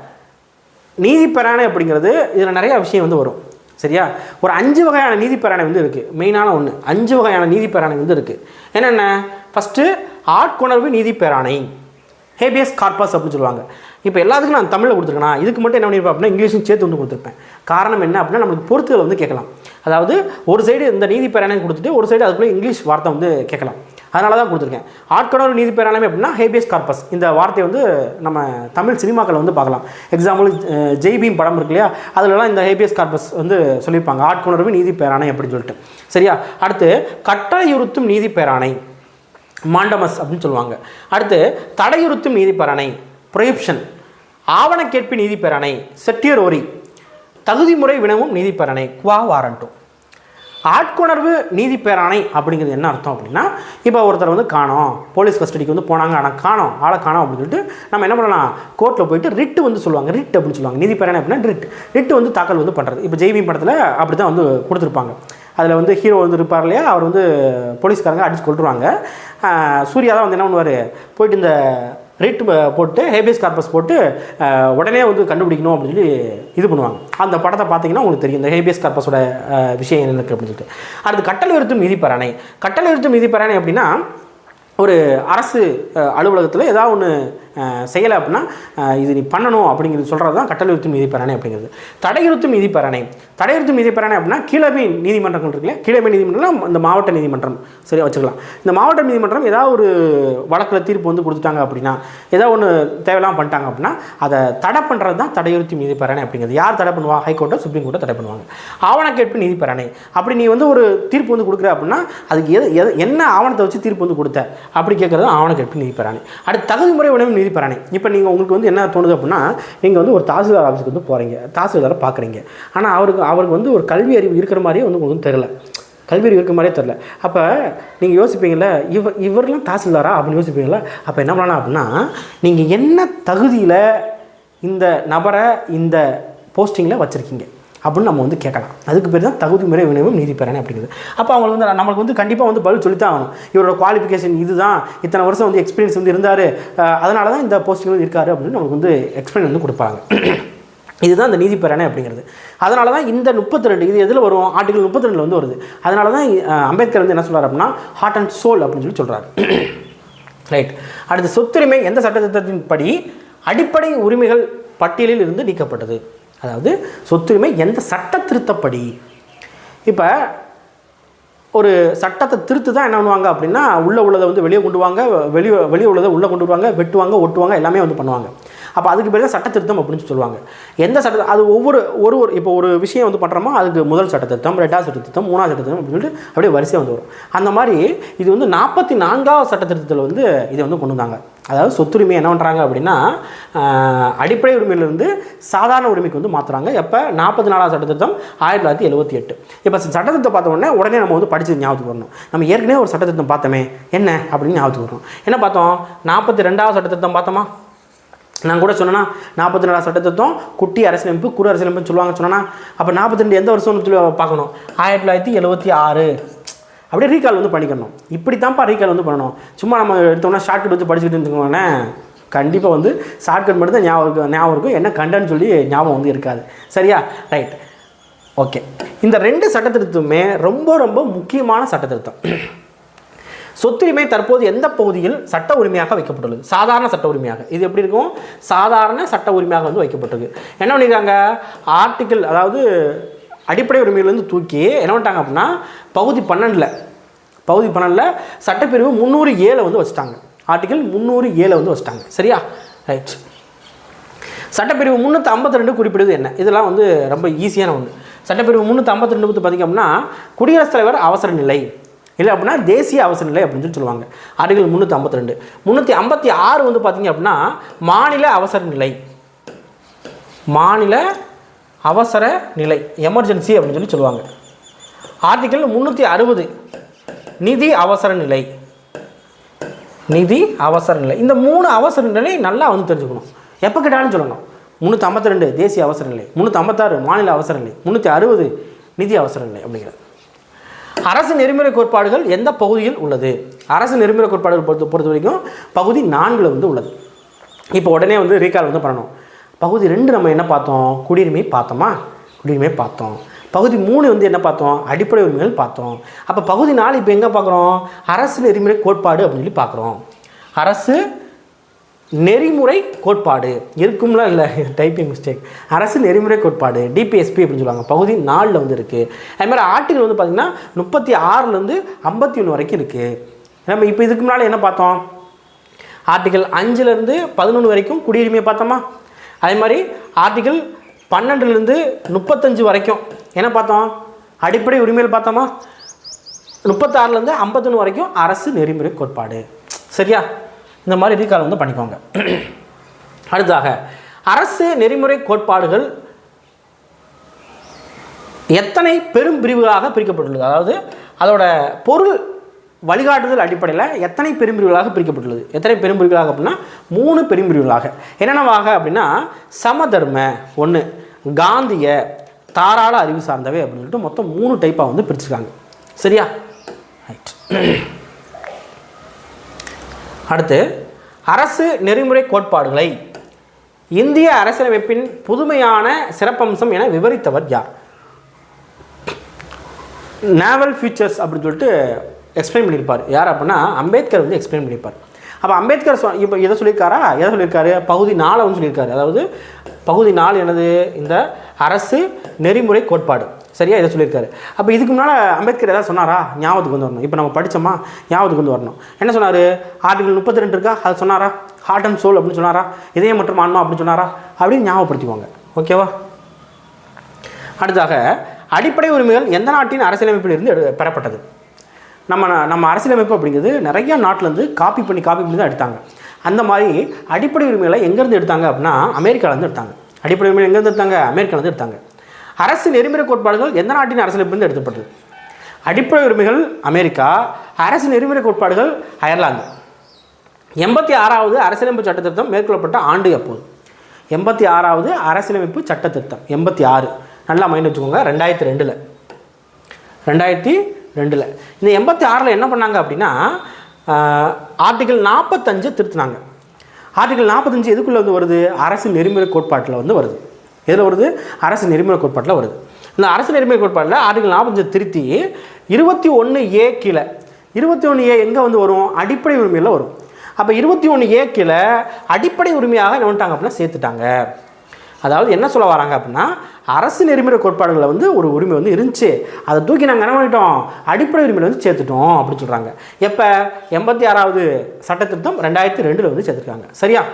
நீதி பேராணை அப்படிங்கிறது இதில் நிறையா விஷயம் வந்து வரும். சரியா? ஒரு 5 வகையான நீதி பேராணை வந்து இருக்குது. மெயினான ஒன்று 5 வகையான நீதி பேராணை வந்து இருக்குது. என்னென்ன? ஃபஸ்ட்டு ஆட்கொணர்வு நீதி பேராணை, ஹேபியஸ் கார்பஸ் அப்படின்னு சொல்லுவாங்க. இப்போ எல்லாத்துக்கும் நான் தமிழில் கொடுத்துருக்கேனா, இதுக்கு மட்டும் என்ன பண்ணியிருப்பேன் அப்படின்னா இங்கிலீஷும் சேர்த்து வந்து கொடுத்துருப்பேன். காரணம் என்ன அப்படின்னா நம்மளுக்கு பொறுத்துகள் வந்து கேட்கலாம். அதாவது ஒரு சைடு இந்த நீதி பேராணை கொடுத்துட்டு ஒரு சைடு அதுக்குள்ளே இங்கிலீஷ் வார்த்தை வந்து கேட்கலாம். அதனால தான் கொடுத்துருக்கேன். ஆட்கொணர்வு நீதி பேராணை அப்படின்னா ஹேபியஸ் கார்பஸ். இந்த வார்த்தையை வந்து நம்ம தமிழ் சினிமாக்களை வந்து பார்க்கலாம். எக்ஸாம்பிள் ஜெய்பீம் படம் இருக்கு இல்லையா, அதிலலாம் இந்த ஹேபியஸ் கார்பஸ் வந்து சொல்லியிருப்பாங்க, ஆட்கொணர்வு நீதி பேராணை அப்படின்னு சொல்லிட்டு. சரியா? அடுத்து கட்டளையுறுத்தும் நீதி பேராணை, மாண்டமஸ் அப்படின்னு சொல்லுவாங்க. அடுத்து தடையுறுத்தும் நீதி பேராணை, ப்ரொஹிபிஷன். ஆவண கேட்பு நீதி பேராணை, செட்டியரோரி. தகுதிமுறை வினவும் நீதி பேராணை, குவா வாரண்ட்டும். ஆட்கொணர்வு நீதி பேராணை அப்படிங்கிறது என்ன அர்த்தம் அப்படின்னா, இப்போ ஒருத்தர் வந்து காணோம், போலீஸ் கஸ்டடிக்கு வந்து போனாங்க, ஆனால் காணோம், ஆளை காணோம் அப்படின்னு சொல்லிட்டு நம்ம என்ன பண்ணலாம், கோர்ட்டில் போயிட்டு ரிட்டு வந்து சொல்லுவாங்க. ரிட் அப்படின்னு சொல்லுவாங்க. நீதி பேராணை அப்படின்னா ரிட்டு வந்து தாக்கல் வந்து பண்ணுறது. இப்போ ஜெய்பீம் படத்தில் அப்படி தான் வந்து கொடுத்துருப்பாங்க. அதில் வந்து ஹீரோ வந்து இருப்பார் இல்லையா, அவர் வந்து போலீஸ்காரங்க அடித்து கொள்ளுவாங்க. சூர்யா தான் வந்து என்ன பண்ணுவார், போயிட்டு இந்த ரிட் போட்டு ஹேபியஸ் கார்பஸ் போட்டு உடனே வந்து கண்டுபிடிக்கணும் அப்படின்னு சொல்லி இது பண்ணுவாங்க. அந்த படத்தை பார்த்தீங்கன்னா உங்களுக்கு தெரியும் இந்த ஹேபியஸ் கார்பஸோட விஷயம் என்ன இருக்குது அப்படின்னு சொல்லிட்டு. அடுத்து கட்டளையுறுத்தும் நீதி பேராணை. கட்டளையுறுத்தும் நீதி பேராணை அப்படின்னா ஒரு அரசு அலுவலகத்தில் ஏதாவது ஒன்று செய்யலை அப்படின்னா இது நீ பண்ணணும் அப்படிங்கிறது சொல்கிறது தான் கட்டளையுறுத்தும் நீதி பேராணை அப்படிங்கிறது. தடையுறுத்தும் நீதி பேராணை. தடையுறுத்தும் நீதி பேராணை அப்படின்னா கீழமை நீதிமன்றங்கள் இருக்குல்ல, கீழமை நீதிமன்றம் இந்த மாவட்ட நீதிமன்றம் சரியாக வச்சுக்கலாம். இந்த மாவட்ட நீதிமன்றம் ஏதாவது ஒரு வழக்கில் தீர்ப்பு வந்து கொடுத்துட்டாங்க அப்படின்னா, ஏதாவது ஒன்று தேவையில்லாமல் பண்ணிட்டாங்க அப்படின்னா அதை தடை பண்ணுறது தான் தடையுறுத்தும் நீதி பேராணை அப்படிங்கிறது. யார் தடை பண்ணுவா? ஹைகோர்ட்டோ சுப்ரீம் கோர்ட்டோ தடை பண்ணுவாங்க. ஆவண கேட்பு நீதி பேராணை. அப்படி நீ வந்து ஒரு தீர்ப்பு வந்து கொடுக்குற அப்படின்னா அதுக்கு என்ன ஆவணத்தை வச்சு தீர்ப்பு வந்து கொடுத்த அப்படி கேட்குறது ஆவண கேட்பு நீதி பேராணை. அடுத்து தகுதிமுறை வினவும் நீதி பேராணை. இப்போ நீங்கள் உங்களுக்கு வந்து என்ன தோணுது அப்படின்னா, நீங்கள் வந்து ஒரு தாசில்தார் ஆஃபீஸுக்கு வந்து போகிறீங்க, தாசில்தாரை பார்க்குறீங்க. ஆனால் அவருக்கு வந்து ஒரு கல்வி அறிவு இருக்கிற மாதிரியே வந்து உங்களுக்கு தெரியல, கல்வி அறிவு இருக்கிற மாதிரியே தெரில. அப்போ நீங்கள் யோசிப்பீங்களே, இவரெலாம் தாசில்தாரா அப்படின்னு யோசிப்பீங்களா? அப்போ என்ன பண்ணலாம் அப்படின்னா, நீங்கள் என்ன தகுதியில் இந்த நபரை இந்த போஸ்டிங்கில் வச்சுருக்கீங்க அப்படின்னு நம்ம வந்து கேட்கலாம். அதுக்கு பேர் தான் தகுதிமுறை வினவும் நீதி பேராணை அப்படிங்கிறது. அப்போ அவங்களுக்கு வந்து நம்மளுக்கு வந்து கண்டிப்பாக வந்து பதில் சொல்லித்தான் ஆகணும். இவரோட குவாலிஃபிகேஷன் இதுதான், இத்தனை வருஷம் வந்து எக்ஸ்பீரியன்ஸ் வந்து இருந்தார், அதனால தான் இந்த போஸ்டிங் வந்து இருக்காரு அப்படின்னு நம்மளுக்கு வந்து எக்ஸ்பிளைன் வந்து கொடுப்பாங்க. இதுதான் இந்த நீதி பேராணை அப்படிங்கிறது. அதனால தான் இந்த 32 இது எதில் வரும்? ஆர்டிகல் 32 வந்து வருது. அதனால தான் அம்பேத்கர் வந்து என்ன சொல்கிறார் அப்படின்னா ஹார்ட் அண்ட் சோல் அப்படின்னு சொல்லி சொல்கிறார். ரைட். அடுத்து சொத்துரிமை எந்த சட்டத்திட்டத்தின் படி அடிப்படை உரிமைகள் பட்டியலில் இருந்து நீக்கப்பட்டது? அதாவது சொத்துரிமை எந்த சட்ட திருத்தப்படி. இப்போ ஒரு சட்டத்தை திருத்து தான் என்ன பண்ணுவாங்க அப்படின்னா, உள்ளதை வந்து வெளியே கொண்டு வாங்க, வெளியே உள்ளதை உள்ளே கொண்டு வருவாங்க, வெட்டுவாங்க, ஒட்டுவாங்க, எல்லாமே வந்து பண்ணுவாங்க. அப்போ அதுக்கு பேர் தான் சட்ட திருத்தம் அப்படின்னு சொல்லுவாங்க. எந்த சட்ட அது ஒவ்வொரு இப்போ ஒரு விஷயம் வந்து பண்ணுறோமோ அதுக்கு முதல் சட்ட திருத்தம், 2வது சட்ட திருத்தம், 3வது சட்ட திருத்தம் அப்படின்னு சொல்லிட்டு அப்படியே வரிசையாக வந்து வரும். அந்த மாதிரி இது வந்து 44வது சட்ட திருத்தத்தில் வந்து இதை வந்து கொண்டு வந்தாங்க. அதாவது சொத்துரிமை என்ன பண்ணுறாங்க அப்படின்னா அடிப்படை உரிமையிலிருந்து சாதாரண உரிமைக்கு வந்து மாற்றுறாங்க. எப்போ? 44வது சட்டத்திட்டம் 1978. இப்போ சட்டத்திட்டத்தை பார்த்த உடனே நம்ம வந்து படித்தது ஞாபகத்துக்கு வரணும். நம்ம ஏற்கனவே ஒரு சட்டத்திட்டம் பார்த்தோமே என்ன அப்படின்னு ஞாபகத்துக்கு வரணும். என்ன பார்த்தோம்? 42வது சட்டத்திட்டம் பார்த்தோமா? நான் கூட சொன்னேன்னா 44 சட்டத்திட்டம் குட்டி அரசியலமைப்பு, குறு அரசியலமைப்புன்னு சொல்லுவாங்க சொன்னேன்னா, அப்போ 42 எந்த வருஷம்னு சொல்லி பார்க்கணும். 1976 அப்படியே ரீகால் வந்து பண்ணிக்கணும். இப்படி தான்ப்பா ரீகால் வந்து பண்ணணும். சும்மா நம்ம எடுத்தோம்னா ஷார்ட்கட் வச்சு படிச்சுக்கிட்டு இருந்துக்கோங்கண்ணே, கண்டிப்பாக வந்து ஷார்ட்கட் மட்டும் தான் ஞாபகம் இருக்கும், என்ன கண்டன்னு சொல்லி ஞாபகம் வந்து இருக்காது. சரியா? ரைட். ஓகே, இந்த 2 சட்ட திருத்தமுமே ரொம்ப ரொம்ப முக்கியமான சட்ட திருத்தம். சொத்துரிமை தற்போது எந்த பகுதியில் சட்ட உரிமையாக வைக்கப்பட்டுள்ளது? சாதாரண சட்ட உரிமையாக. இது எப்படி இருக்கும்? சாதாரண சட்ட உரிமையாக வந்து வைக்கப்பட்டிருக்கு. என்ன பண்ணியிருக்காங்க? ஆர்டிக்கிள், அதாவது அடிப்படை உரிமையிலேருந்து தூக்கி என்ன பண்ணிட்டாங்க அப்படின்னா பகுதி 12 சட்டப்பிரிவு 307 வந்து வச்சுட்டாங்க. ஆர்டிக்கிள் 307 வந்து வச்சுட்டாங்க. சரியா? ரைட். சட்டப்பிரிவு 352 குறிப்பிடுவது என்ன? இதெல்லாம் வந்து ரொம்ப ஈஸியான ஒன்று. சட்டப்பிரிவு 352 பற்றி பார்த்திங்க அப்படின்னா குடியரசுத் தலைவர் அவசர நிலை, இல்லை அப்படின்னா தேசிய அவசர நிலை அப்படின்னு சொல்லி சொல்லுவாங்க. ஆர்டிகல் 352. 356 வந்து பார்த்திங்க அப்படின்னா மாநில அவசர நிலை, மாநில அவசர நிலை, எமர்ஜென்சி அப்படின்னு சொல்லி சொல்லுவாங்க. ஆர்டிகல் 360 நிதி அவசர நிலை, நிதி அவசர நிலை. இந்த 3 அவசர நிலை நல்லா வந்து தெரிஞ்சுக்கணும். எப்போ கேட்டாலும் சொல்லணும். 352 தேசிய அவசர நிலை, 356 மாநில அவசர நிலை, 360 நிதி அவசர நிலை அப்படிங்கிறது. அரசு நெறிமுறை கோட்பாடுகள் எந்த பகுதியில் உள்ளது? அரசு நெறிமுறை கோட்பாடுகள் பொறுத்த வரைக்கும் பகுதி 4 வந்து உள்ளது. இப்போ உடனே வந்து ரீகால் வந்து பண்ணணும். பகுதி 2 நம்ம என்ன பார்த்தோம்? குடியுரிமை பார்த்தோமா? குடியுரிமை பார்த்தோம். பகுதி 3 வந்து என்ன பார்த்தோம்? அடிப்படை உரிமைகள் பார்த்தோம். அப்போ பகுதி 4 இப்போ எங்கே பார்க்குறோம்? அரசு நெறிமுறை கோட்பாடு அப்படின்னு சொல்லி பார்க்குறோம். அரசு நெறிமுறை கோட்பாடு இருக்கும்ல, இல்லை டைப்பிங் மிஸ்டேக். அரசு நெறிமுறை கோட்பாடு டிபிஎஸ்பி அப்படின்னு சொல்லுவாங்க. பகுதி 4 வந்து இருக்குது. அதுமாதிரி ஆர்டிகல் வந்து பார்த்திங்கன்னா 36லேருந்து 51 வரைக்கும் இருக்குது. நம்ம இப்போ இதுக்கு முன்னால் என்ன பார்த்தோம்? ஆர்டிகல் 5லேருந்து 11 வரைக்கும் குடியுரிமையை பார்த்தோமா? அதே மாதிரி ஆர்டிகல் 12லேருந்து 35 வரைக்கும் என்ன பார்த்தோம்? அடிப்படை உரிமைகள் பார்த்தோமா? 36லேருந்து 51 வரைக்கும் அரசு நெறிமுறை கோட்பாடு. சரியா? இந்த மாதிரி ரீகால் வந்து பண்ணிக்கோங்க. அடுத்ததாக அரசு நெறிமுறை கோட்பாடுகள் எத்தனை பெரும் பிரிவுகளாக பிரிக்கப்பட்டுள்ளது? அதாவது அதோட பொருள் வழிகாட்டுதல் அடிப்படையில் எத்தனை பெரும்பிரிவுகளாக பிரிக்கப்பட்டுள்ளது? எத்தனை பெரும்பிரிவுகளாக அப்படின்னா 3 பெரும்பிரிவுகளாக. என்னென்னவாக அப்படின்னா சமதர்ம 1, காந்திய, தாராள அறிவு சார்ந்தவை அப்படின்னு சொல்லிட்டு மொத்தம் 3 டைப்பாக வந்து பிரிச்சுருக்காங்க. சரியா? ரைட். அடுத்து அரசு நெறிமுறை கோட்பாடுகளை இந்திய அரசியலமைப்பின் புதுமையான சிறப்பம்சம் என விவரித்தவர் யார்? நாவல் ஃபீச்சர்ஸ் அப்படின்னு சொல்லிட்டு எக்ஸ்பிளைன் பண்ணியிருப்பார். யார் அப்படின்னா அம்பேத்கர் வந்து எக்ஸ்பிளைன் பண்ணியிருப்பார். அப்போ அம்பேத்கர் இப்போ எதை சொல்லியிருக்காரா? எதை சொல்லியிருக்காரு? பகுதி 4 வந்து சொல்லியிருக்காரு. அதாவது பகுதி 4 என்னது? இந்த அரசு நெறிமுறை கோட்பாடு. சரியா? இதை சொல்லியிருக்காரு. அப்போ இதுக்கு முன்னால் அம்பேத்கர் எதாவது சொன்னாரா? ஞாபகத்துக்கு வந்து வரணும். இப்போ நம்ம படித்தோமா? ஞாபகத்துக்கு வந்து வரணும். என்ன சொன்னார்? ஆர்டிகல் 32 இருக்கா? அது சொன்னாரா? ஹார்ட் அண்ட் சோல் அப்படின்னு சொன்னாரா? இதயம் மற்றும் ஆன்மா அப்படின்னு சொன்னாரா? அப்படின்னு ஞாபகப்படுத்திக்கோங்க. ஓகேவா? அடுத்தாக அடிப்படை உரிமைகள் எந்த நாட்டின் அரசியலமைப்பில் இருந்து பெறப்பட்டது? நம்ம அரசியலமைப்பு அப்படிங்கிறது நிறைய நாட்டிலேருந்து காப்பி பண்ணி தான் எடுத்தாங்க. அந்த மாதிரி அடிப்படை உரிமைகளை எங்கேருந்து எடுத்தாங்க அப்படின்னா அமெரிக்காவிலேருந்து எடுத்தாங்க. அடிப்படை உரிமைகள் எங்கேருந்து எடுத்தாங்க? அமெரிக்காவிலேருந்து எடுத்தாங்க. அரசு நெறிமுறை கோட்பாடுகள் எந்த நாட்டின் அரசியலமைப்பிலிருந்து எடுக்கப்பட்டது? அடிப்படை உரிமைகள் அமெரிக்கா, அரசு நெறிமுறை கோட்பாடுகள் அயர்லாந்து. 86வது அரசியலமைப்பு சட்ட திருத்தம் மேற்கொள்ளப்பட்ட ஆண்டு எப்போது? 86வது அரசியலமைப்பு சட்ட திருத்தம் 86. நல்லா மைண்ட் வச்சுக்கோங்க. 2002. இந்த 86ல் என்ன பண்ணாங்க அப்படின்னா ஆர்டிகல் 45 திருத்தினாங்க. ஆர்டிகல் 45 எதுக்குள்ளே வந்து வருது? அரசு நெறிமுறை கோட்பாட்டில் வந்து வருது. எதில் வருது? அரசு நெறிமுறை கோட்பாட்டில் வருது. இந்த அரசு நெறிமுறை கோட்பாட்டில் ஆர்டிகல் 45 திருத்தி 21A கீழே 21A எங்கே வந்து வரும்? அடிப்படை உரிமையில் வரும். அப்போ 21A கீழே அடிப்படை உரிமையாக என்ன பண்ணிட்டாங்க அப்படின்னா சேர்த்துட்டாங்க. அதாவது என்ன சொல்ல வராங்க அப்படின்னா அரசு நெறிமுறை கோட்பாடுகளில் வந்து ஒரு உரிமை வந்து இருந்துச்சு, அதை தூக்கி நாங்கள் என்ன பண்ணிட்டோம்? அடிப்படை உரிமையில் வந்து சேர்த்துட்டோம் அப்படின்னு சொல்கிறாங்க. எப்போ? 86வது சட்ட திருத்தம் 2002 வந்து சேர்த்துருக்காங்க. சரியா?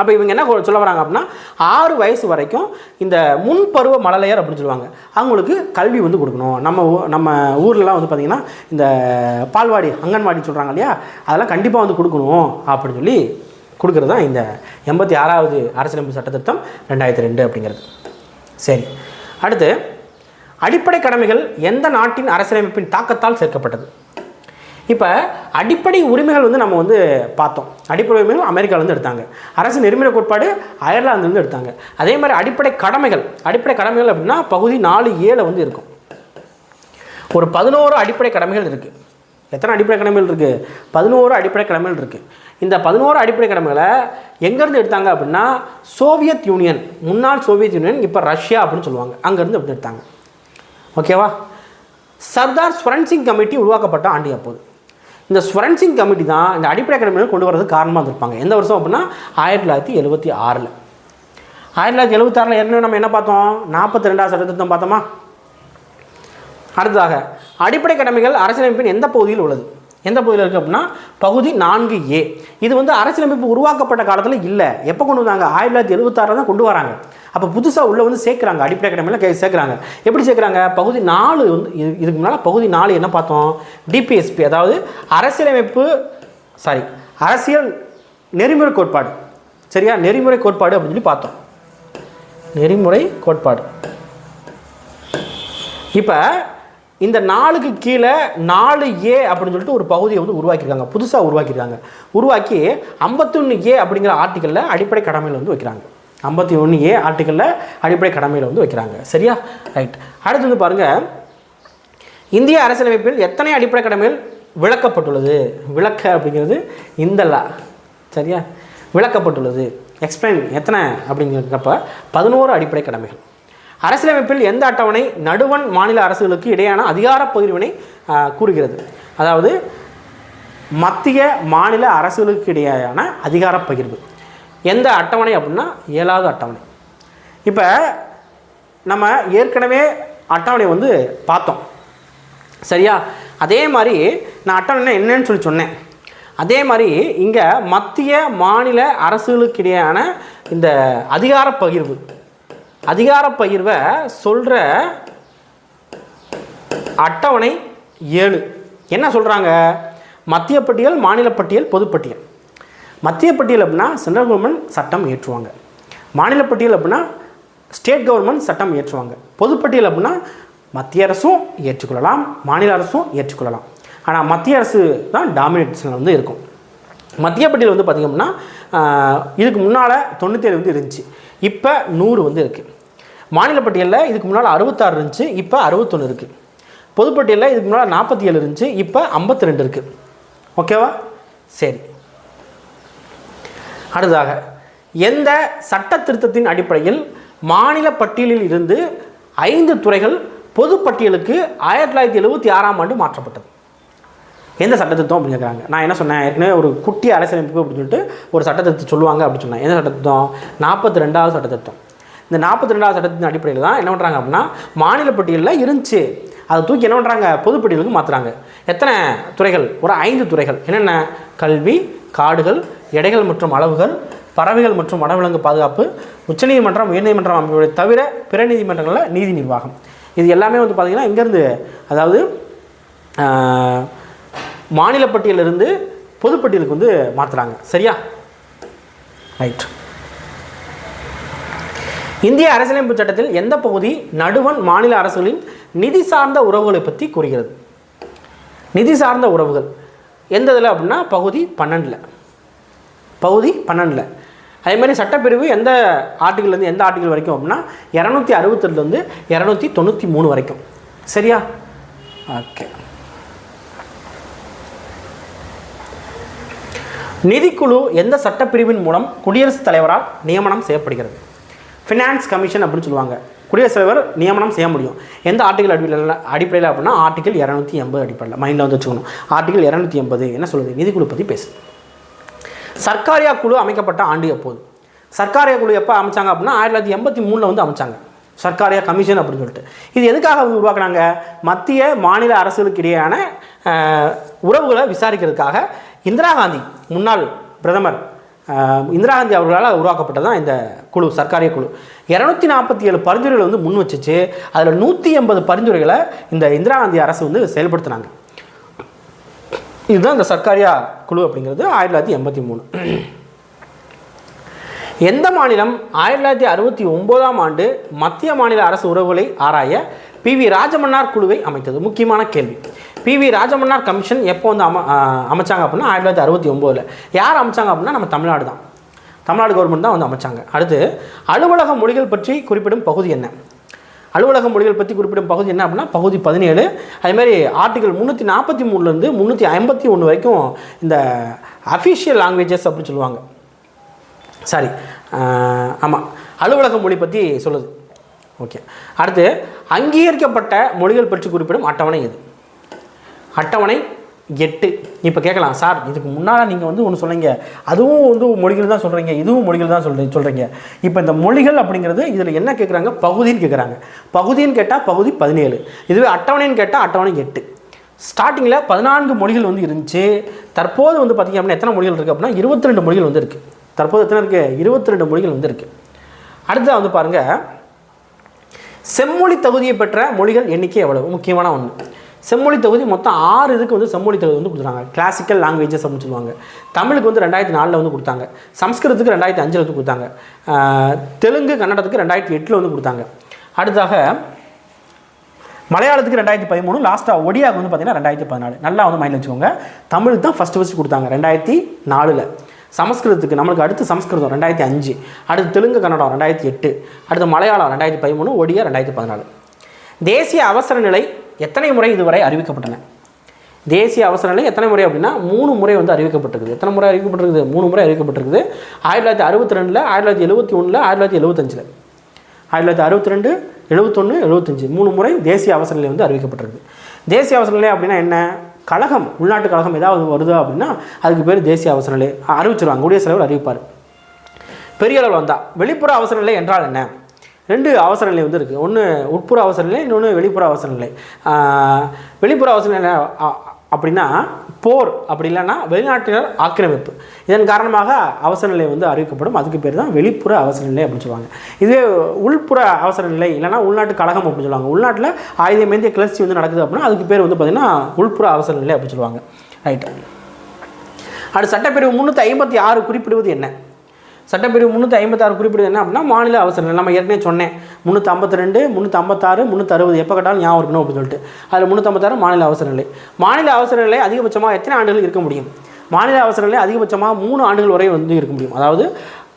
அப்போ இவங்க என்ன சொல்ல வராங்க அப்படின்னா 6 வயசு வரைக்கும் இந்த முன்பருவ மழலையர் அப்படின்னு சொல்லுவாங்க, அவங்களுக்கு கல்வி வந்து கொடுக்கணும். நம்ம ஊர்லலாம் வந்து பார்த்திங்கன்னா இந்த பால்வாடி அங்கன்வாடி சொல்கிறாங்க இல்லையா, அதெல்லாம் கண்டிப்பாக வந்து கொடுக்கணும் அப்படின்னு சொல்லி கொடுக்குறது தான் இந்த 86வது அரசியலமைப்பு சட்டத்திட்டம் 2002 அப்படிங்கிறது. சரி, அடுத்து அடிப்படை கடமைகள் எந்த நாட்டின் அரசியலமைப்பின் தாக்கத்தால் சேர்க்கப்பட்டது? இப்போ அடிப்படை உரிமைகள் வந்து நம்ம வந்து பார்த்தோம். அடிப்படை உரிமைகள் அமெரிக்காவிலேருந்து எடுத்தாங்க. அரசு நெறிமுறை கோட்பாடு அயர்லாந்துலேருந்து எடுத்தாங்க. அதே மாதிரி அடிப்படை கடமைகள் அப்படின்னா பகுதி 4A வந்து இருக்கும். ஒரு 11 அடிப்படை கடமைகள் இருக்குது. எத்தனை அடிப்படை கடமைகள் இருக்குது? 11 அடிப்படை கடமைகள் இருக்குது. இந்த 11 அடிப்படை கடமைகளை எங்கேருந்து எடுத்தாங்க அப்படின்னா சோவியத் யூனியன், முன்னாள் சோவியத் யூனியன், இப்போ ரஷ்யா அப்படின்னு சொல்லுவாங்க, அங்கேருந்து அப்படி எடுத்தாங்க. ஓகேவா? சர்தார் ஸ்வரன் சிங் கமிட்டி உருவாக்கப்பட்ட ஆண்டு எப்போது? இந்த ஸ்வரன் சிங் கமிட்டி தான் இந்த அடிப்படை கடமைகள் கொண்டு வரதுக்கு காரணமாக இருந்திருப்பாங்க. எந்த வருஷம் அப்படின்னா 1976. 1976 ஏற்கனவே நம்ம என்ன பார்த்தோம்? 42வது சட்டத்திட்டம் பார்த்தோமா? அடுத்ததாக அடிப்படை கடமைகள் அரசியலமைப்பின் எந்த பகுதியில் உள்ளது? எந்த பகுதியில் இருக்குது அப்படின்னா பகுதி 4A. இது வந்து அரசியலமைப்பு உருவாக்கப்பட்ட காலத்தில் இல்லை. எப்போ கொண்டு வந்தாங்க? 1976 தான் கொண்டு வராங்க. அப்போ புதுசாக உள்ளே வந்து சேர்க்குறாங்க, அடிப்படை கடமையில் சேர்க்குறாங்க. எப்படி சேர்க்குறாங்க? பகுதி 4 வந்து இதுக்கு முன்னால் பகுதி 4 என்ன பார்த்தோம்? டிபிஎஸ்பி, அதாவது அரசியல் நெறிமுறை கோட்பாடு. சரியா? நெறிமுறை கோட்பாடு அப்படின்னு சொல்லி பார்த்தோம். நெறிமுறை கோட்பாடு. இப்போ இந்த 4க்கு கீழே 4A அப்படின்னு சொல்லிட்டு ஒரு பகுதியை வந்து உருவாக்கியிருக்காங்க, புதுசாக உருவாக்கியிருக்காங்க. உருவாக்கி 51A அப்படிங்கிற ஆர்டிக்கலில் அடிப்படை கடமையில் வந்து வைக்கிறாங்க. 51A ஆர்டிக்கலில் அடிப்படை கடமையில் வந்து வைக்கிறாங்க. சரியா? ரைட். அடுத்து வந்து பாருங்கள், இந்திய அரசியலமைப்பில் எத்தனை அடிப்படை கடமைகள் விளக்கப்பட்டுள்ளது? விளக்க அப்படிங்கிறது இந்த லா. சரியா? விளக்கப்பட்டுள்ளது, எக்ஸ்பிளைன் எத்தனை அப்படிங்கிறப்ப 11 அடிப்படை கடமைகள். அரசியலமைப்பில் எந்த அட்டவணை நடுவண் மாநில அரசுகளுக்கு இடையான அதிகார பகிர்வினை கூறுகிறது? அதாவது மத்திய மாநில அரசுகளுக்கு இடையான அதிகார பகிர்வு எந்த அட்டவணை அப்படின்னா 7வது அட்டவணை. இப்போ நம்ம ஏற்கனவே அட்டவணை வந்து பார்த்தோம். சரியா? அதே மாதிரி நான் அட்டவணை என்னன்னு சொல்லி சொன்னேன். அதே மாதிரி இங்கே மத்திய மாநில அரசுகளுக்கு இடையான இந்த அதிகார பகிர்வை சொல்கிற அட்டவணை 7 என்ன சொல்கிறாங்க? மத்திய பட்டியல், மாநில பட்டியல், பொதுப்பட்டியல். மத்திய பட்டியல் அப்படின்னா சென்ட்ரல் கவர்மெண்ட் சட்டம் ஏற்றுவாங்க. மாநில பட்டியல் அப்படின்னா ஸ்டேட் கவர்மெண்ட் சட்டம் ஏற்றுவாங்க. பொதுப்பட்டியல் அப்படின்னா மத்திய அரசும் ஏற்றுக்கொள்ளலாம், மாநில அரசும் ஏற்றுக்கொள்ளலாம். ஆனால் மத்திய அரசு தான் டாமினேஷன் வந்து இருக்கும். மத்திய பட்டியல் வந்து பார்த்திங்கன்னா இதுக்கு முன்னால் 97 வந்து இருந்துச்சு, இப்போ 100 வந்து இருக்குது. மாநில பட்டியலில் இதுக்கு முன்னால் 66 இருந்துச்சு, இப்போ 61 இருக்குது. பொதுப்பட்டியலில் இதுக்கு முன்னால் 47 இருந்துச்சு, இப்போ 52 இருக்குது. ஓகேவா? சரி. அடுத்ததாக எந்த சட்ட திருத்தத்தின் அடிப்படையில் மாநில பட்டியலில் இருந்து 5 துறைகள் பொதுப்பட்டியலுக்கு 1976 மாற்றப்பட்டது? எந்த சட்டத்திட்டம் அப்படின்னு கேட்குறாங்க. நான் என்ன சொன்னேன்? ஏற்கனவே ஒரு குட்டி அரசியலமைப்பு அப்படின்னு சொல்லிட்டு ஒரு சட்டத்திட்டம் சொல்லுவாங்க அப்படின்னு சொன்னேன். எந்த சட்டத்திட்டம்? 42வது சட்டத்திட்டம். இந்த 42வது சட்டத்தின் அடிப்படையில் தான் என்ன பண்ணுறாங்க அப்படின்னா மாநில பட்டியலில் இருந்துச்சு, அதை தூக்கி என்ன பண்ணுறாங்க? பொதுப்பட்டியலுக்கு மாற்றுறாங்க. எத்தனை துறைகள்? ஒரு 5 துறைகள். என்னென்ன? கல்வி, காடுகள், எடைகள் மற்றும் அளவுகள், பறவைகள் மற்றும் வனவிலங்கு பாதுகாப்பு, உச்சநீதிமன்றம், உயர்நீதிமன்றம் அமைப்புகளை தவிர பிற நீதிமன்றங்களில் நீதி நிர்வாகம். இது எல்லாமே வந்து பார்த்திங்கன்னா இங்கேருந்து, அதாவது மாநில பட்டியலிருந்து பொதுப்பட்டியலுக்கு வந்து மாற்றுறாங்க. சரியா? ரைட். இந்திய அரசியலமைப்பு சட்டத்தில் எந்த பகுதி நடுவண் மாநில அரசுகளின் நிதி சார்ந்த உறவுகளை பற்றி கூறுகிறது? நிதி சார்ந்த உறவுகள் எந்த இதில் அப்படின்னா பகுதி 12. பகுதி 12. அதேமாதிரி சட்டப்பிரிவு எந்த ஆர்டிகிள்லேருந்து எந்த ஆர்டிகிள் வரைக்கும் அப்படின்னா 262 293 வரைக்கும். சரியா? ஓகே. நிதிக்குழு எந்த சட்டப்பிரிவின் மூலம் குடியரசுத் தலைவரால் நியமனம் செய்யப்படுகிறது? ஃபினான்ஸ் கமிஷன் அப்படின்னு சொல்லுவாங்க. குடியரசுத் தலைவர் நியமனம் செய்ய முடியும். எந்த ஆர்டிகல் அடிப்படையில் அப்படின்னா ஆர்டிகல் 280 அடிப்படையில். மைண்டில் வந்து வச்சுக்கணும். ஆர்டிகல் 280 என்ன சொல்லுது? நிதிக்குழு பற்றி பேசு. சர்க்காரியா குழு அமைக்கப்பட்ட ஆண்டு எப்போது? சர்க்காரியா குழு எப்போ அமைச்சாங்க அப்படின்னா 1983 வந்து அமைச்சாங்க. சர்க்காரியா கமிஷன் அப்படின்னு சொல்லிட்டு. இது எதுக்காக வந்து உருவாக்குனாங்க? மத்திய மாநில அரசுகளுக்கு இடையான உறவுகளை விசாரிக்கிறதுக்காக இந்திரா காந்தி, முன்னாள் பிரதமர் இந்திரா காந்தி அவர்களால் உருவாக்கப்பட்டதான் இந்த குழு, சர்க்காரிய குழு. 247 பரிந்துரைகளை வந்து முன் வச்சுச்சு. அதில் 180 பரிந்துரைகளை இந்த இந்திரா காந்தி அரசு வந்து செயல்படுத்தினாங்க. இதுதான் இந்த சர்க்காரியா குழு அப்படிங்கிறது 1983. எந்த மாநிலம் 1969 மத்திய மாநில அரசு உறவுகளை ஆராய PV ராஜமன்னார் குழுவை அமைத்தது? முக்கியமான கேள்வி. PV ராஜமன்னார் கமிஷன் எப்போ வந்து அமைச்சாங்க அப்படின்னா 1969. யார் அமைச்சாங்க அப்படின்னா நம்ம தமிழ்நாடு தான். தமிழ்நாடு கவர்மெண்ட் தான் வந்து அமைச்சாங்க. அடுத்து அலுவலக மொழிகள் பற்றி குறிப்பிடும் பகுதி என்ன? அலுவலக மொழிகள் பற்றி குறிப்பிடும் பகுதி என்ன அப்படின்னா பகுதி 17. அதேமாதிரி ஆர்டிகல் 343 351 வரைக்கும் இந்த அஃபிஷியல் லாங்குவேஜஸ் அப்படின்னு சொல்லுவாங்க. சாரி, ஆமாம், அலுவலக மொழி பற்றி சொல்லுது. ஓகே. அடுத்து அங்கீகரிக்கப்பட்ட மொழிகள் பற்றி குறிப்பிடும் அட்டவணை எது? அட்டவணை 8. இப்போ கேட்கலாம், சார் இதுக்கு முன்னால் நீங்கள் வந்து ஒன்று சொன்னீங்க, அதுவும் வந்து மொழிகள் தான் சொல்கிறீங்க, இதுவும் மொழிகள் தான் சொல்கிறீங்க. இப்போ இந்த மொழிகள் அப்படிங்கிறது இதில் என்ன கேட்குறாங்க? பகுதின்னு கேட்குறாங்க. பகுதின்னு கேட்டால் பகுதி 17, இதுவே அட்டவணைன்னு கேட்டால் அட்டவணை 8. ஸ்டார்டிங்கில் 14 மொழிகள் வந்து இருந்துச்சு. தற்போது வந்து பார்த்திங்க அப்படின்னா எத்தனை மொழிகள் இருக்குது அப்படின்னா 22 மொழிகள் வந்து இருக்குது. தற்போது எத்தனை இருக்குது? 22 மொழிகள் வந்து இருக்குது. அடுத்தது வந்து பாருங்கள், செம்மொழி தகுதியை பெற்ற மொழிகள் எண்ணிக்கை எவ்வளவு? முக்கியமான ஒன்று. செம்மொழி தொகுதி மொத்தம் 6 இதுக்கு வந்து செம்மொழி தொகுதி வந்து கொடுத்துருக்காங்க. கிளாசிக்கல் லாங்குவேஜஸ் அப்படின்னு சொல்லுவாங்க. தமிழுக்கு வந்து 2004 வந்து கொடுத்தாங்க. சம்ஸ்கிருதத்துக்கு 2005 வந்து கொடுத்தாங்க. தெலுங்கு கன்னடத்துக்கு 2008 வந்து கொடுத்தாங்க. அடுத்தாக மலையாளத்துக்கு 2013, லாஸ்ட்டாக ஒடியாவுக்கு வந்து பார்த்திங்கன்னா 2014. நல்லா வந்து மைண்டில் வச்சுக்கோங்க. தமிழுக்கு தான் ஃபஸ்ட்டு கொடுத்தாங்க 2004. சமஸ்கிருதத்துக்கு நம்மளுக்கு அடுத்து சமஸ்கிருதம் 2005, அடுத்து தெலுங்கு கன்னடம் 2008, அடுத்து மலையாளம் 2013, ஒடியா 2014. தேசிய அவசர நிலை எத்தனை முறை இதுவரை அறிவிக்கப்பட்டன? தேசிய அவசர நிலை எத்தனை முறை அப்படின்னா 3 முறை வந்து அறிவிக்கப்பட்டிருக்குது. எத்தனை முறை அறிவிக்கப்பட்டிருக்குது? 3 முறை அறிவிக்கப்பட்டிருக்குது. 1962, 1971, 1975. 1962, 71, 75 3 முறை தேசிய அவசர நிலை வந்து அறிவிக்கப்பட்டிருக்கு. தேசிய அவசர நிலை அப்படின்னா என்ன? கழகம், உள்நாட்டு கழகம் ஏதாவது வருது அப்படின்னா அதுக்கு பேர் தேசிய அவசர நிலை அறிவிச்சிருவாங்க. குடியரசுத் தலைவர் அறிவிப்பார். பெரிய அளவில் வந்தால் வெளிப்புற அவசர நிலை என்றால் என்ன? 2 அவசர நிலை வந்து இருக்குது. ஒன்று உட்புற அவசர நிலை, இன்னொன்று வெளிப்புற அவசர நிலை. வெளிப்புற அவசர நிலை அப்படின்னா போர், அப்படி இல்லைன்னா வெளிநாட்டினர் ஆக்கிரமிப்பு, இதன் காரணமாக அவசர நிலை வந்து அறிவிக்கப்படும். அதுக்கு பேர் தான் வெளிப்புற அவசர நிலை அப்படின்னு சொல்லுவாங்க. இதுவே உள்புற அவசர நிலை இல்லைனா உள்நாட்டு கழகம் அப்படின்னு சொல்லுவாங்க. உள்நாட்டில் ஆயுதமேந்திய கிளர்ச்சி வந்து நடக்குது அப்படின்னா அதுக்கு பேர் வந்து பார்த்திங்கன்னா உள்புற அவசர நிலை அப்படின்னு சொல்லுவாங்க. ரைட். அடுத்து சட்டப்பிரிவு 356 குறிப்பிடுவது என்ன? சட்டப்பிரிவு 356 குறிப்பிடுவது என்ன அப்படின்னா மாநில அவசர நிலை. நம்ம ஏற்கனவே சொன்னேன் 352, 356, 360 எப்போ கேட்டாலும் ஞாபகம் இருக்கணும் அப்படின்னு சொல்லிட்டு. அதில் 356 மாநில அவசர நிலை. மாநில அவசர நிலை அதிகபட்சமாக எத்தனை ஆண்டுகள் இருக்க முடியும்? மாநில அவசர நிலை அதிகபட்சமாக 3 ஆண்டுகள் வரை வந்து இருக்க முடியும். அதாவது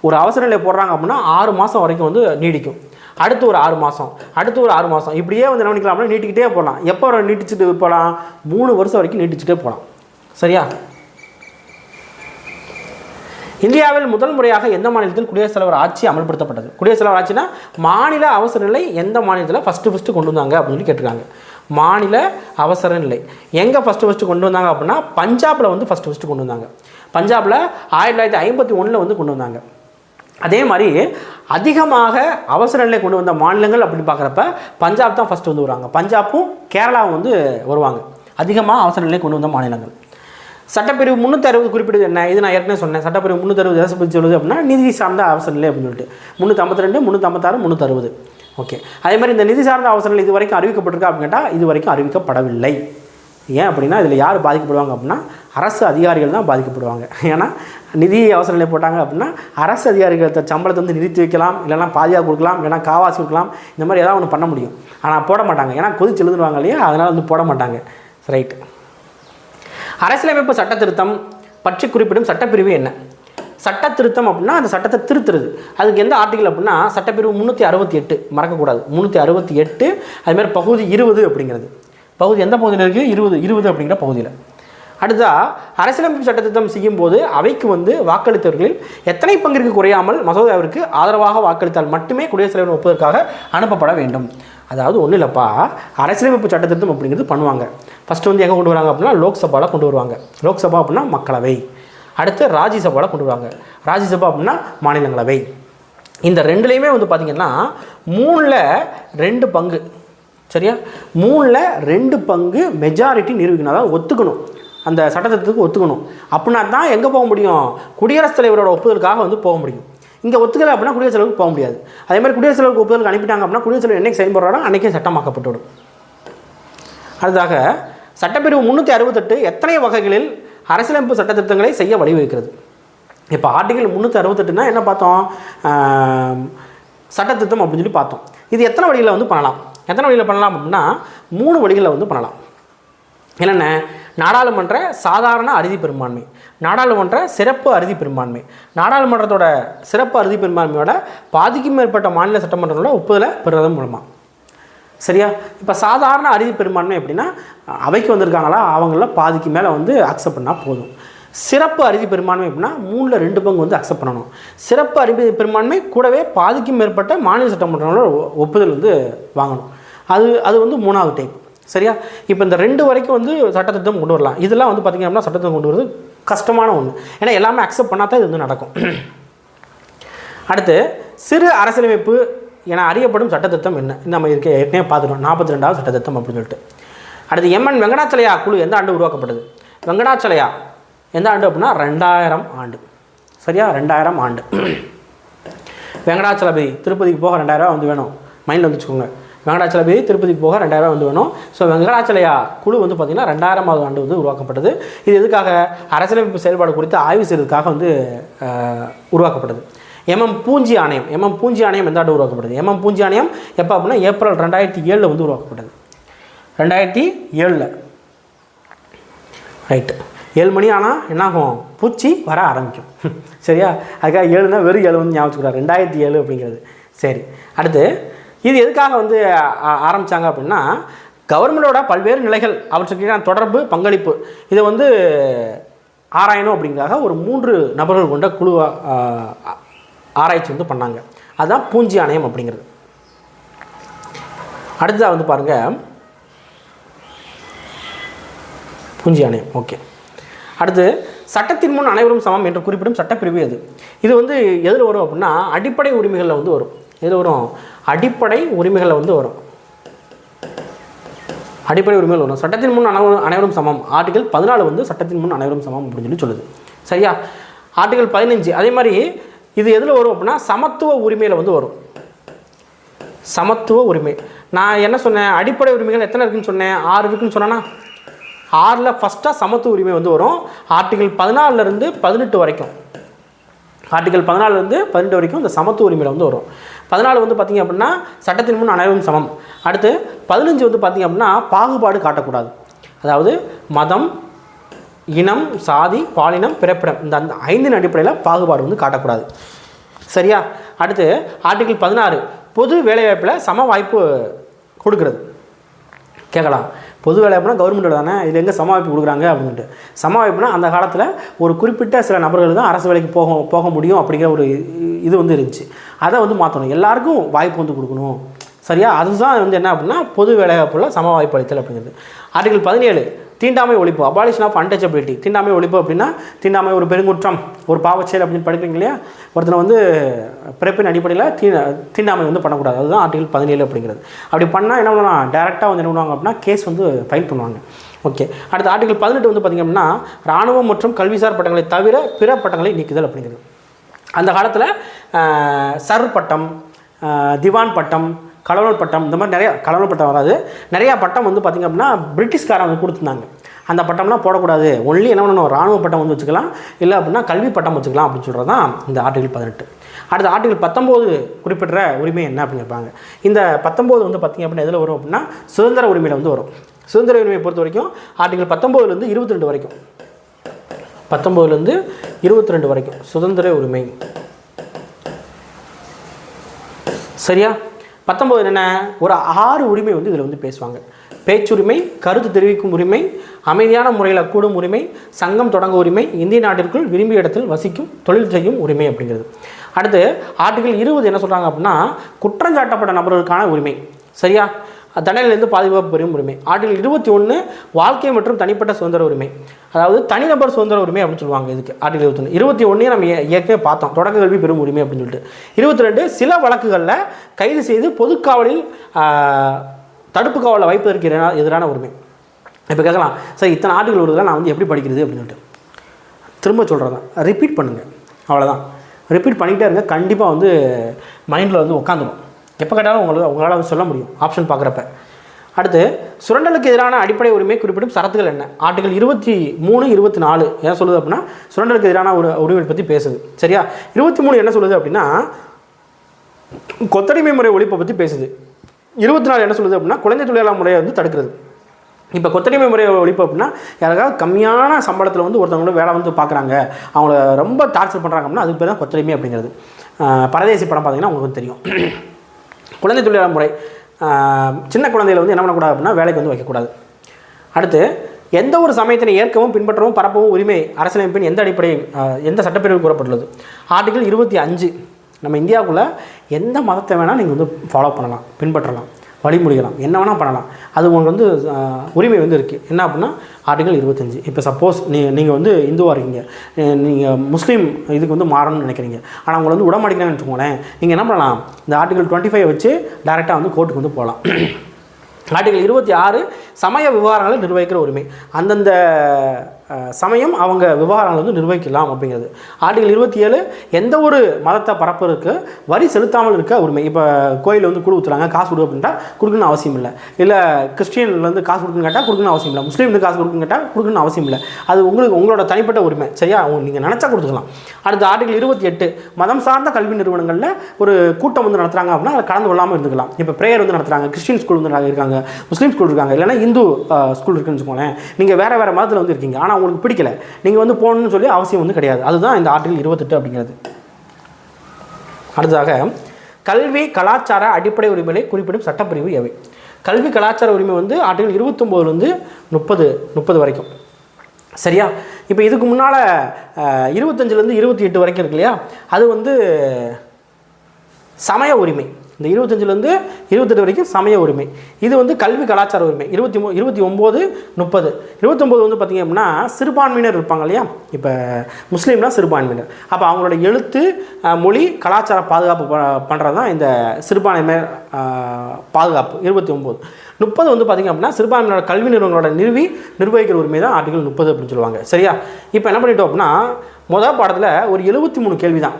ஒரு அவசர நிலை போடுறாங்க அப்படின்னா 6 மாதம் வரைக்கும் வந்து நீடிக்கும். அடுத்து ஒரு 6 மாதம், அடுத்து ஒரு 6 மாதம், இப்படியே வந்து என்ன பண்ணிக்கலாம், நீட்டிக்கிட்டே போகலாம். எப்போ நீட்டிச்சுட்டு போகலாம்? 3 வருஷம் வரைக்கும் நீட்டிச்சுட்டே போகலாம். சரியா? இந்தியாவில் முதல் முறையாக எந்த மாநிலத்தில் குடியரசுத் தலைவர் ஆட்சி அமல்படுத்தப்பட்டது? குடியரசுத் தலைவர் ஆட்சினா மாநில அவசர நிலை எந்த மாநிலத்தில் ஃபஸ்ட்டு கொண்டு வந்தாங்க அப்படின்னு சொல்லி கேட்டிருக்காங்க. மாநில அவசர நிலை எங்கே ஃபஸ்ட்டு கொண்டு வந்தாங்க அப்படின்னா பஞ்சாபில் வந்து ஃபஸ்ட்டு கொண்டு வந்தாங்க. பஞ்சாபில் 1951 வந்து கொண்டு வந்தாங்க. அதே மாதிரி அதிகமாக அவசர நிலை கொண்டு வந்த மாநிலங்கள் அப்படின்னு பார்க்குறப்ப பஞ்சாப் தான் ஃபஸ்ட்டு வந்து வருவாங்க. பஞ்சாப்பும் கேரளாவும் வந்து வருவாங்க அதிகமாக அவசர நிலை கொண்டு வந்த மாநிலங்கள். சட்டப்பிரிவு 360 குறிப்பிடுது என்ன? இது நான் ஏற்கனவே சொன்னேன். சட்டப்பிரிவு 360 தேச பற்றி சொல்லுது அப்படின்னா நிதி சார்ந்த அவசர நிலை அப்படின்னு சொல்லிட்டு 352, 356, 360. ஓகே. அதே மாதிரி இந்த நிதி சார்ந்த அவசர நிலை இது வரைக்கும் அறிவிக்கப்பட்டிருக்கா அப்படின்னு கேட்டால் இது வரைக்கும் அறிவிக்கப்படவில்லை. ஏன் அப்படின்னா இதில் யார் பாதிக்கப்படுவாங்க அப்படின்னா அரசு அதிகாரிகள் தான் பாதிக்கப்படுவாங்க. ஏன்னா நிதி அவசர நிலை போட்டாங்க அப்படின்னா அரசு அதிகாரிகள் சம்பளத்தை வந்து நிறுத்தி வைக்கலாம், இல்லைனா பாதியாக கொடுக்கலாம், இல்லைனா காவாசி கொடுக்கலாம், இந்த மாதிரி ஏதாவது ஒன்று பண்ண முடியும். ஆனால் போட மாட்டாங்க. ஏன்னா கொதிச்சு எழுதுவாங்க இல்லையா, அதனால் வந்து போட மாட்டாங்க. ரைட். அரசியலமைப்பு சட்ட திருத்தம் பற்றி குறிப்பிடும் சட்டப்பிரிவு என்ன? சட்ட திருத்தம் அப்படின்னா அந்த சட்டத்தை திருத்துறது. அதுக்கு எந்த ஆர்டிகல் அப்படின்னா சட்டப்பிரிவு 368, மறக்கக்கூடாது, 368. அதுமாதிரி பகுதி 20 அப்படிங்கிறது. பகுதி எந்த பகுதியில் இருக்குது? 20 அப்படிங்கிற பகுதியில். அடுத்தா அரசியலமைப்பு சட்ட திருத்தம் செய்யும் போது அவைக்கு வந்து வாக்களித்தவர்களில் எத்தனை பங்கிற்கு குறையாமல் மசோதாவிற்கு ஆதரவாக வாக்களித்தால் மட்டுமே குடியரசுத் தலைவர் ஒப்புவதற்காக அனுப்பப்பட வேண்டும். அதாவது ஒன்றும் இல்லைப்பா, அரசியலமைப்பு சட்ட திருத்தம் அப்படிங்கிறது பண்ணுவாங்க. ஃபஸ்ட்டு வந்து எங்கே கொண்டு வராங்க அப்படின்னா லோக்சபாவில் கொண்டு வருவாங்க. லோக்சபா அப்படின்னா மக்களவை. அடுத்து ராஜ்யசபாவில் கொண்டு வருவாங்க. ராஜ்யசபா அப்படின்னா மாநிலங்களவை. இந்த ரெண்டுலேயுமே வந்து பார்த்திங்கன்னா 3ல் 2 பங்கு. சரியா? 3ல் 2 பங்கு மெஜாரிட்டி நிரூபிக்கணும். அதாவது ஒத்துக்கணும், அந்த சட்டத்திட்டத்துக்கு ஒத்துக்கணும். அப்படின்னா தான் எங்கே போக முடியும்? குடியரசுத் தலைவரோட ஒப்புதலுக்காக வந்து போக முடியும். இங்கே ஒத்துக்கலை அப்படின்னா குடியரசுத் தலைவருக்கு போக முடியாது. அதே மாதிரி குடியரசுத் தலைவருக்கு ஒப்புதலுக்கு அனுப்பிட்டாங்க அப்படின்னா குடியரசுத் தலைவர் என்னைக்கு செயல்படுறாரோ அன்றைக்கே சட்டமாக்கப்பட்டுவிடும். அடுத்ததாக சட்டப்பிரிவு 368 எத்தனை வகைகளில் அரசியலமைப்பு சட்டத்திட்டங்களை செய்ய வழிவகுக்கிறது? இப்போ ஆர்டிகல் 368னா என்ன பார்த்தோம்? சட்டத்திட்டம் அப்படின்னு சொல்லி பார்த்தோம். இது எத்தனை வழிகளில் வந்து பண்ணலாம்? எத்தனை வழியில் பண்ணலாம் அப்படின்னா 3 வழிகளில் வந்து பண்ணலாம். என்னென்ன? நாடாளுமன்ற சாதாரண அறுதி பெரும்பான்மை, நாடாளுமன்ற சிறப்பு அறுதி பெரும்பான்மை. நாடாளுமன்றத்தோட சிறப்பு அறுதி பெரும்பான்மையோட பாதிக்கும் மேற்பட்ட மாநில சட்டமன்றங்களோட ஒப்புதலை பெறுவதன் மூலமாக. சரியா? இப்போ சாதாரண அறுதி பெரும்பான்மை அப்படின்னா அவைக்கு வந்திருக்காங்களா அவங்கள பாதிக்கு மேலே வந்து அக்செப்ட் பண்ணால் போதும். சிறப்பு அறுதி பெரும்பான்மை அப்படின்னா 3/2 பங்கு வந்து அக்செப்ட் பண்ணணும். சிறப்பு அறுதி பெரும்பான்மை கூடவே பாதிக்கும் மேற்பட்ட மாநில சட்டமன்றங்களோட ஒப்புதல் வந்து வாங்கணும். அது வந்து 3வது டைப். சரியா? இப்போ இந்த 2 வரைக்கும் வந்து சட்டத்திட்டம் கொண்டு வரலாம். இதெல்லாம் வந்து பார்த்திங்க அப்படின்னா சட்டத்திட்டம் கொண்டு வரது கஷ்டமான ஒன்று. ஏன்னா எல்லாமே அக்செப்ட் பண்ணால் தான் இது வந்து நடக்கும். அடுத்து சிறு அரசியலமைப்பு என அறியப்படும் சட்டத்திட்டம் என்ன? நம்ம ஏற்கனவே பார்த்துட்டோம். 42வது சட்டத்திட்டம் அப்படின்னு சொல்லிட்டு. அடுத்து MN வெங்கடாச்சலையா குழு எந்த ஆண்டு உருவாக்கப்பட்டது? வெங்கடாச்சலையா எந்த ஆண்டு அப்படின்னா 2000 ஆண்டு. சரியா? 2000 ஆண்டு. வெங்கடாச்சலபதி திருப்பதிக்கு போக 2000 வந்து வேணும். மைண்டில் வந்து வச்சுக்கோங்க. வெங்கடாச்சலபதி திருப்பதிக்கு போக 2000 வந்து வேணும். ஸோ வெங்கடாச்சலையா குழு வந்து பார்த்திங்கன்னா 2000வது ஆண்டு வந்து உருவாக்கப்பட்டது. இது எதுக்காக? அரசியலமைப்பு செயல்பாடு குறித்து ஆய்வு செய்வதற்காக வந்து உருவாக்கப்பட்டது. பூஞ்சி ஆணையம் பூஞ்சி ஆணையம் எந்த ஆண்டு உருவாக்கப்பட்டது? பூஞ்சி ஆணையம் எப்போ அப்படின்னா ஏப்ரல் 2007 வந்து உருவாக்கப்பட்டது. 2007 ரைட்டு. 7 மணி ஆனால் என்னாகும்? பூச்சி வர ஆரம்பிக்கும். சரியா? அதுக்காக 7னா வெறும் 7 வந்து ஞாபகம் 2007 அப்படிங்கிறது. சரி, அடுத்து இது எதுக்காக வந்து ஆரம்பித்தாங்க அப்படின்னா கவர்மெண்டோட பல்வேறு நிலைகள் அவற்றுக்கான தொடர்பு பங்களிப்பு இதை வந்து ஆராயணும் அப்படிங்கிறதாக ஒரு 3 நபர்கள் கொண்ட குழு ஆராய்ச்சி வந்து பண்ணாங்க. அதுதான் பூஞ்சி ஆணையம் அப்படிங்கிறது. அடுத்ததாக வந்து பாருங்கள் பூஞ்சி ஆணையம். ஓகே, அடுத்து சட்டத்தின் முன் அனைவரும் சமம் என்று குறிப்பிடும் சட்டப்பிரிவு எது? இது வந்து எதில் வரும் அப்படின்னா அடிப்படை உரிமைகளில் வந்து வரும். எதில் வரும்? அடிப்படை உரிமைகளில் வந்து வரும். அடிப்படை உரிமைகள் வரும். சட்டத்தின் முன் அனைவரும் சமம். ஆர்டிகல் 14 வந்து சட்டத்தின் முன் அனைவரும் சமம் அப்படின்னு சொல்லுது. சரியா? ஆர்டிகல் 15 அதே மாதிரி இது எதில் வரும் அப்படின்னா சமத்துவ உரிமையில் வந்து வரும். சமத்துவ உரிமை. நான் என்ன சொன்னேன்? அடிப்படை உரிமைகள் எத்தனை இருக்குன்னு சொன்னேன்? 6 இருக்குன்னு சொன்னேன்னா 6ல் ஃபஸ்ட்டாக சமத்துவ உரிமை வந்து வரும். ஆர்டிகல் 14 18 வரைக்கும். ஆர்டிகல் 14 18 வரைக்கும் இந்த சமத்துவ உரிமையில் வந்து வரும். 14 வந்து பார்த்திங்க அப்படின்னா சட்டத்தின் முன் அனைவரும் சமம். அடுத்து 15 வந்து பார்த்திங்க அப்படின்னா பாகுபாடு காட்டக்கூடாது. அதாவது மதம், இனம், சாதி, பாலினம், பிறப்பிடம் இந்த 5 அடிப்படையில் பாகுபாடு வந்து காட்டக்கூடாது. சரியா? அடுத்து ஆர்டிகல் 16 பொது வேலைவாய்ப்பில் சம வாய்ப்பு கொடுக்கறது. கேட்கலாம், பொது வேலைவாய்ப்புனா கவர்மெண்ட்டோட தானே, இதில் எங்கே சம வாய்ப்பு கொடுக்குறாங்க அப்படின்ட்டு. சம வாய்ப்புனா அந்த காலத்தில் ஒரு குறிப்பிட்ட சில நபர்கள் தான் அரசு வேலைக்கு போக முடியும் அப்படிங்கிற ஒரு இது வந்து இருந்துச்சு. அதை வந்து மாற்றணும், எல்லாருக்கும் வாய்ப்பு வந்து கொடுக்கணும். சரியா? அதுதான் வந்து என்ன அப்படின்னா பொது வேலைவாய்ப்புல சம வாய்ப்பு அளித்தல் அப்படிங்கிறது. ஆர்டிகல் 17 தீண்டாமை ஒழிப்பு, அபாலிஷன் ஆஃப் அன்டச்சபிலிட்டி. தீண்டாமை ஒழிப்பு அப்படின்னா தீண்டாமை ஒரு பெருங்குற்றம், ஒரு பாவச்செயல் அப்படின்னு படிக்கிறீங்க இல்லையா? ஒருத்தனை வந்து பிறப்பின் அடிப்படையில் தீண்டாமை வந்து பண்ணக்கூடாது. அதுதான் ஆர்டிகல் 17 அப்படிங்கிறது. அப்படி பண்ணால் என்ன பண்ணுவாங்க? டேரெக்டாக வந்து என்ன பண்ணுவாங்க அப்படின்னா கேஸ் வந்து ஃபைல் பண்ணுவாங்க. ஓகே, அடுத்து ஆர்டிகல் 18 வந்து பார்த்திங்க அப்படின்னா இராணுவம் மற்றும் கல்விசார் பட்டங்களை தவிர பிற பட்டங்களை நீக்குதல் அப்படிங்கிறது. அந்த காலத்தில் சர் பட்டம், திவான் பட்டம், கலவல் பட்டம், இந்த மாதிரி நிறையா கலவல் பட்டம் வராது, நிறையா பட்டம் வந்து பார்த்திங்க அப்படின்னா பிரிட்டிஷ்காரங்க வந்து கொடுத்துருந்தாங்க. அந்த பட்டம்லாம் போடக்கூடாது, ஒன்லி என்ன பண்ணணும்? இராணுவ பட்டம் வந்து வச்சுக்கலாம், இல்லை அப்படின்னா கல்வி பட்டம் வச்சுக்கலாம் அப்படின்னு சொல்கிறது தான் இந்த ஆர்டிகல் 18. அடுத்து ஆர்டிகல் 19 குறிப்பிட்ட உரிமை என்ன அப்படின்னு கேட்பாங்க. இந்த 19 வந்து பார்த்திங்க அப்படின்னா எதில் வரும் அப்படின்னா சுதந்திர உரிமையில் வந்து வரும். சுதந்திர உரிமையை பொறுத்த வரைக்கும் ஆர்டிகல் 19 22 வரைக்கும், 19 22 வரைக்கும் சுதந்திர உரிமை. சரியா? 19 என்ன? ஒரு 6 உரிமை வந்து இதில் வந்து பேசுவாங்க. பேச்சுரிமை, கருத்து தெரிவிக்கும் உரிமை, அமைதியான முறையில் கூடும் உரிமை, சங்கம் தொடங்க உரிமை, இந்திய நாட்டிற்குள் விரும்பிய இடத்தில் வசிக்கும் தொழில் செய்யும் உரிமை அப்படிங்கிறது. அடுத்து ஆர்டிகல் 20 என்ன சொல்கிறாங்க அப்படின்னா குற்றஞ்சாட்டப்பட்ட நபர்களுக்கான உரிமை. சரியா? தண்டனையிலிருந்து பாதுகாப்பு பெறும் உரிமை. ஆர்டிகல் 21 வாழ்க்கை மற்றும் தனிப்பட்ட சுதந்திர உரிமை, அதாவது தனிநபர் சுதந்திர உரிமை அப்படின்னு சொல்லுவாங்க. இதுக்கு ஆர்டிகல் 21. 21 நம்ம ஏற்கனவே பார்த்தோம், தொடக்க கல்வி பெறும் உரிமை அப்படின்னு சொல்லிட்டு. 22 சில வழக்குகளில் கைது செய்து பொதுக்காவலில் தடுப்பு காவலில் வைப்பதற்கு எதிரான உரிமை. இப்போ கேட்கலாம், சார் இத்தனை ஆர்டிகல் வருதுலாம் நான் வந்து எப்படி படிக்கிறது அப்படின்னு சொல்லிட்டு. திரும்ப சொல்கிறேன், ரிப்பீட் பண்ணுங்கள், அவ்வளோதான். ரிப்பீட் பண்ணிக்கிட்டே இருங்க, கண்டிப்பாக வந்து மைண்டில் வந்து உட்காந்துடும். எப்போ கேட்டாலும் உங்களால் சொல்ல முடியும் ஆப்ஷன் பார்க்குறப்ப. அடுத்து சுரண்டலுக்கு எதிரான அடிப்படை உரிமை குறிப்பிடும் சரத்துகள் என்ன? ஆர்டிகல் 23 24 என்ன சொல்லுது அப்படின்னா சுரண்டலுக்கு எதிரான ஒரு உரிமை பற்றி பேசுது. சரியா? 23 என்ன சொல்லுது அப்படின்னா கொத்தடிமை முறை ஒழிப்பை பற்றி பேசுது. 24 என்ன சொல்லுது அப்படின்னா குழந்தை தொழிலாளர் முறையை வந்து தடுக்கிறது. இப்போ கொத்தடிமை முறையை ஒழிப்பு அப்படின்னா யாராவது கம்மியான சம்பளத்தில் வந்து ஒருத்தவங்களோட வேலை வந்து பார்க்குறாங்க, அவங்கள ரொம்ப டார்ச்சர் பண்ணுறாங்க அப்படின்னா அதுக்கு பேர் தான் கொத்தடிமை அப்படிங்கிறது. பரதேசி படம் பார்த்தீங்கன்னா உங்களுக்கு தெரியும். குழந்தை தொழிலாளர் முறை, சின்ன குழந்தைகளை வந்து என்ன பண்ணக்கூடாது அப்படின்னா வேலைக்கு வந்து வைக்கக்கூடாது. அடுத்து எந்த ஒரு சமயத்தினை ஏற்கவும் பின்பற்றவும் பரப்பவும் உரிமை அரசியலமைப்பின் எந்த அடிப்படையில் எந்த சட்டப்பிரிவில் கூறப்பட்டுள்ளது? ஆர்டிகல் 25. நம்ம இந்தியாவுக்குள்ளே எந்த மதத்தை வேணால் நீங்கள் வந்து ஃபாலோ பண்ணலாம், பின்பற்றலாம், வழிமுறைகலாம், என்ன வேணால் பண்ணலாம். அது உங்களுக்கு வந்து உரிமை வந்து இருக்குது. என்ன அப்படின்னா ஆர்டிகல் 25. இப்போ சப்போஸ் நீங்கள் வந்து இந்துவாக இருக்கீங்க, நீங்கள் முஸ்லீம் இதுக்கு வந்து மாறணும்னு நினைக்கிறீங்க, ஆனால் உங்களை வந்து விடமாட்டேங்கிறாங்கன்னு வச்சுக்கோங்களேன், நீங்கள் என்ன பண்ணலாம், இந்த ஆர்டிகல் 25 வச்சு டேரெக்டாக வந்து கோர்ட்டுக்கு வந்து போகலாம். ஆர்டிகல் 26 சமய விவகாரங்களை நிர்வகிக்கிற உரிமை. அந்தந்த சமயம் அவங்க விவகாரங்களை வந்து நிர்வகிக்கலாம் அப்படிங்கிறது. ஆர்டிகல் 27 எந்த ஒரு மதத்தை பரப்புறதுக்கு வரி செலுத்தாமல் இருக்க உரிமை. இப்போ கோயிலில் வந்து குழு ஊற்றுறாங்க, காசு கொடுக்க அப்படின்ட்டா கொடுக்கணும்னு அவசியம் இல்லை. இல்லை கிறிஸ்டியன்லேருந்து காசு கொடுக்குன்னு கேட்டால் கொடுக்கணும்னு அவசியம் இல்லை. முஸ்லீம்லேருந்து காசு கொடுக்குன்னு கேட்டால் கொடுக்கணும்னு அவசியம் இல்லை. அது உங்களோட தனிப்பட்ட உரிமை. சரியா, நீங்கள் நினச்சா கொடுத்துக்கலாம். அடுத்து ஆர்டிகல் 28 மதம் சார்ந்த கல்வி நிறுவனங்களில் ஒரு கூட்டம் வந்து நடத்துகிறாங்க அப்படின்னா அதை கலந்து கொள்ளாமல் இருந்துக்கலாம். இப்போ ப்ரேயர் வந்து நடத்துகிறாங்க, கிறிஸ்டின் ஸ்கூல் வந்து இருக்காங்க, முஸ்லீம் ஸ்கூல் இருக்காங்க, இல்லைனா இந்து ஸ்கூல் இருக்குன்னு வச்சுக்கோங்களேன். நீங்கள் வேறு மதத்தில் வந்து இருக்கீங்க, ஆனால் உங்களுக்கு பிடிக்கல, நீங்கள் வந்து போகணும்னு சொல்லி அவசியம் வந்து கிடையாது. அதுதான் இந்த ஆர்டிகல் 28 அப்படிங்கிறது. அடுத்ததாக கல்வி கலாச்சார அடிப்படை உரிமைகளை குறிப்பிடும் சட்டப்பிரிவு எவை? கல்வி கலாச்சார உரிமை வந்து ஆர்டிகல் 29 30 வரைக்கும். சரியா, இப்போ இதுக்கு முன்னால் 25 28 வரைக்கும் இருக்கு இல்லையா, அது வந்து சமய உரிமை. இந்த 25 28 வரைக்கும் சமய உரிமை. இது வந்து கல்வி கலாச்சார உரிமை. 29 30. 29 வந்து பார்த்திங்க அப்படின்னா சிறுபான்மையினர் இருப்பாங்க இல்லையா, இப்போ முஸ்லீம்னா சிறுபான்மையினர், அப்போ அவங்களோட எழுத்து மொழி கலாச்சார பாதுகாப்பு பண்ணுறது தான் இந்த சிறுபான்மையினர் பாதுகாப்பு 29. 30 வந்து பார்த்திங்க அப்படின்னா சிறுபான்மையினோட கல்வி நிறுவனங்களோட நிர்வகிக்கிற உரிமை தான் ஆர்டிகல் 30 அப்படின்னு சொல்லுவாங்க. சரியா, இப்போ என்ன பண்ணிட்டோம் அப்படின்னா முதல் பாடத்தில் ஒரு 73 கேள்வி தான்.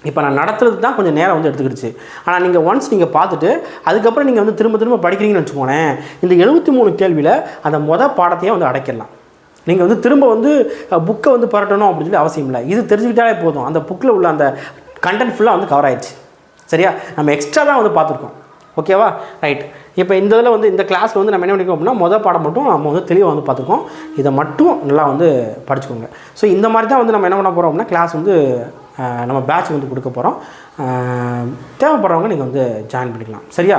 இப்போ நான் நடத்துறது தான் கொஞ்சம் நேரம் வந்து எடுத்துக்கிடுச்சு. ஆனால் நீங்கள் ஒன்ஸ் நீங்கள் பார்த்துட்டு அதுக்கப்புறம் நீங்கள் வந்து திரும்ப படிக்கிறீங்கன்னு வச்சுக்கோங்களேன், இந்த 73 கேள்வியில் அந்த பாடத்தையே வந்து அடைக்கலாம். நீங்கள் வந்து திரும்ப வந்து புக்கை வந்து புரட்டணும் அப்படின்னு சொல்லி அவசியம் இல்லை. இது தெரிஞ்சுக்கிட்டாலே போதும், அந்த புக்கில் உள்ள அந்த கண்டென்ட் ஃபுல்லாக வந்து கவர் ஆயிடுச்சு. சரியா, நம்ம எக்ஸ்ட்ரா தான் வந்து பார்த்துருக்கோம். ஓகேவா, ரைட். இப்போ இந்த இதில் வந்து இந்த கிளாஸில் வந்து நம்ம என்ன பண்ணிக்கோம் அப்படின்னா பாடம் மட்டும் நம்ம வந்து தெளிவாக வந்து பார்த்துருக்கோம். இதை மட்டும் நல்லா வந்து படிச்சுக்கோங்க. ஸோ இந்த மாதிரி தான் வந்து நம்ம என்ன பண்ண போகிறோம் அப்படின்னா கிளாஸ் வந்து நம்ம பேட்ச் வந்து கொடுக்க போகிறோம். தேவைப்படுறவங்க நீங்கள் வந்து ஜாயின் பண்ணிக்கலாம். சரியா?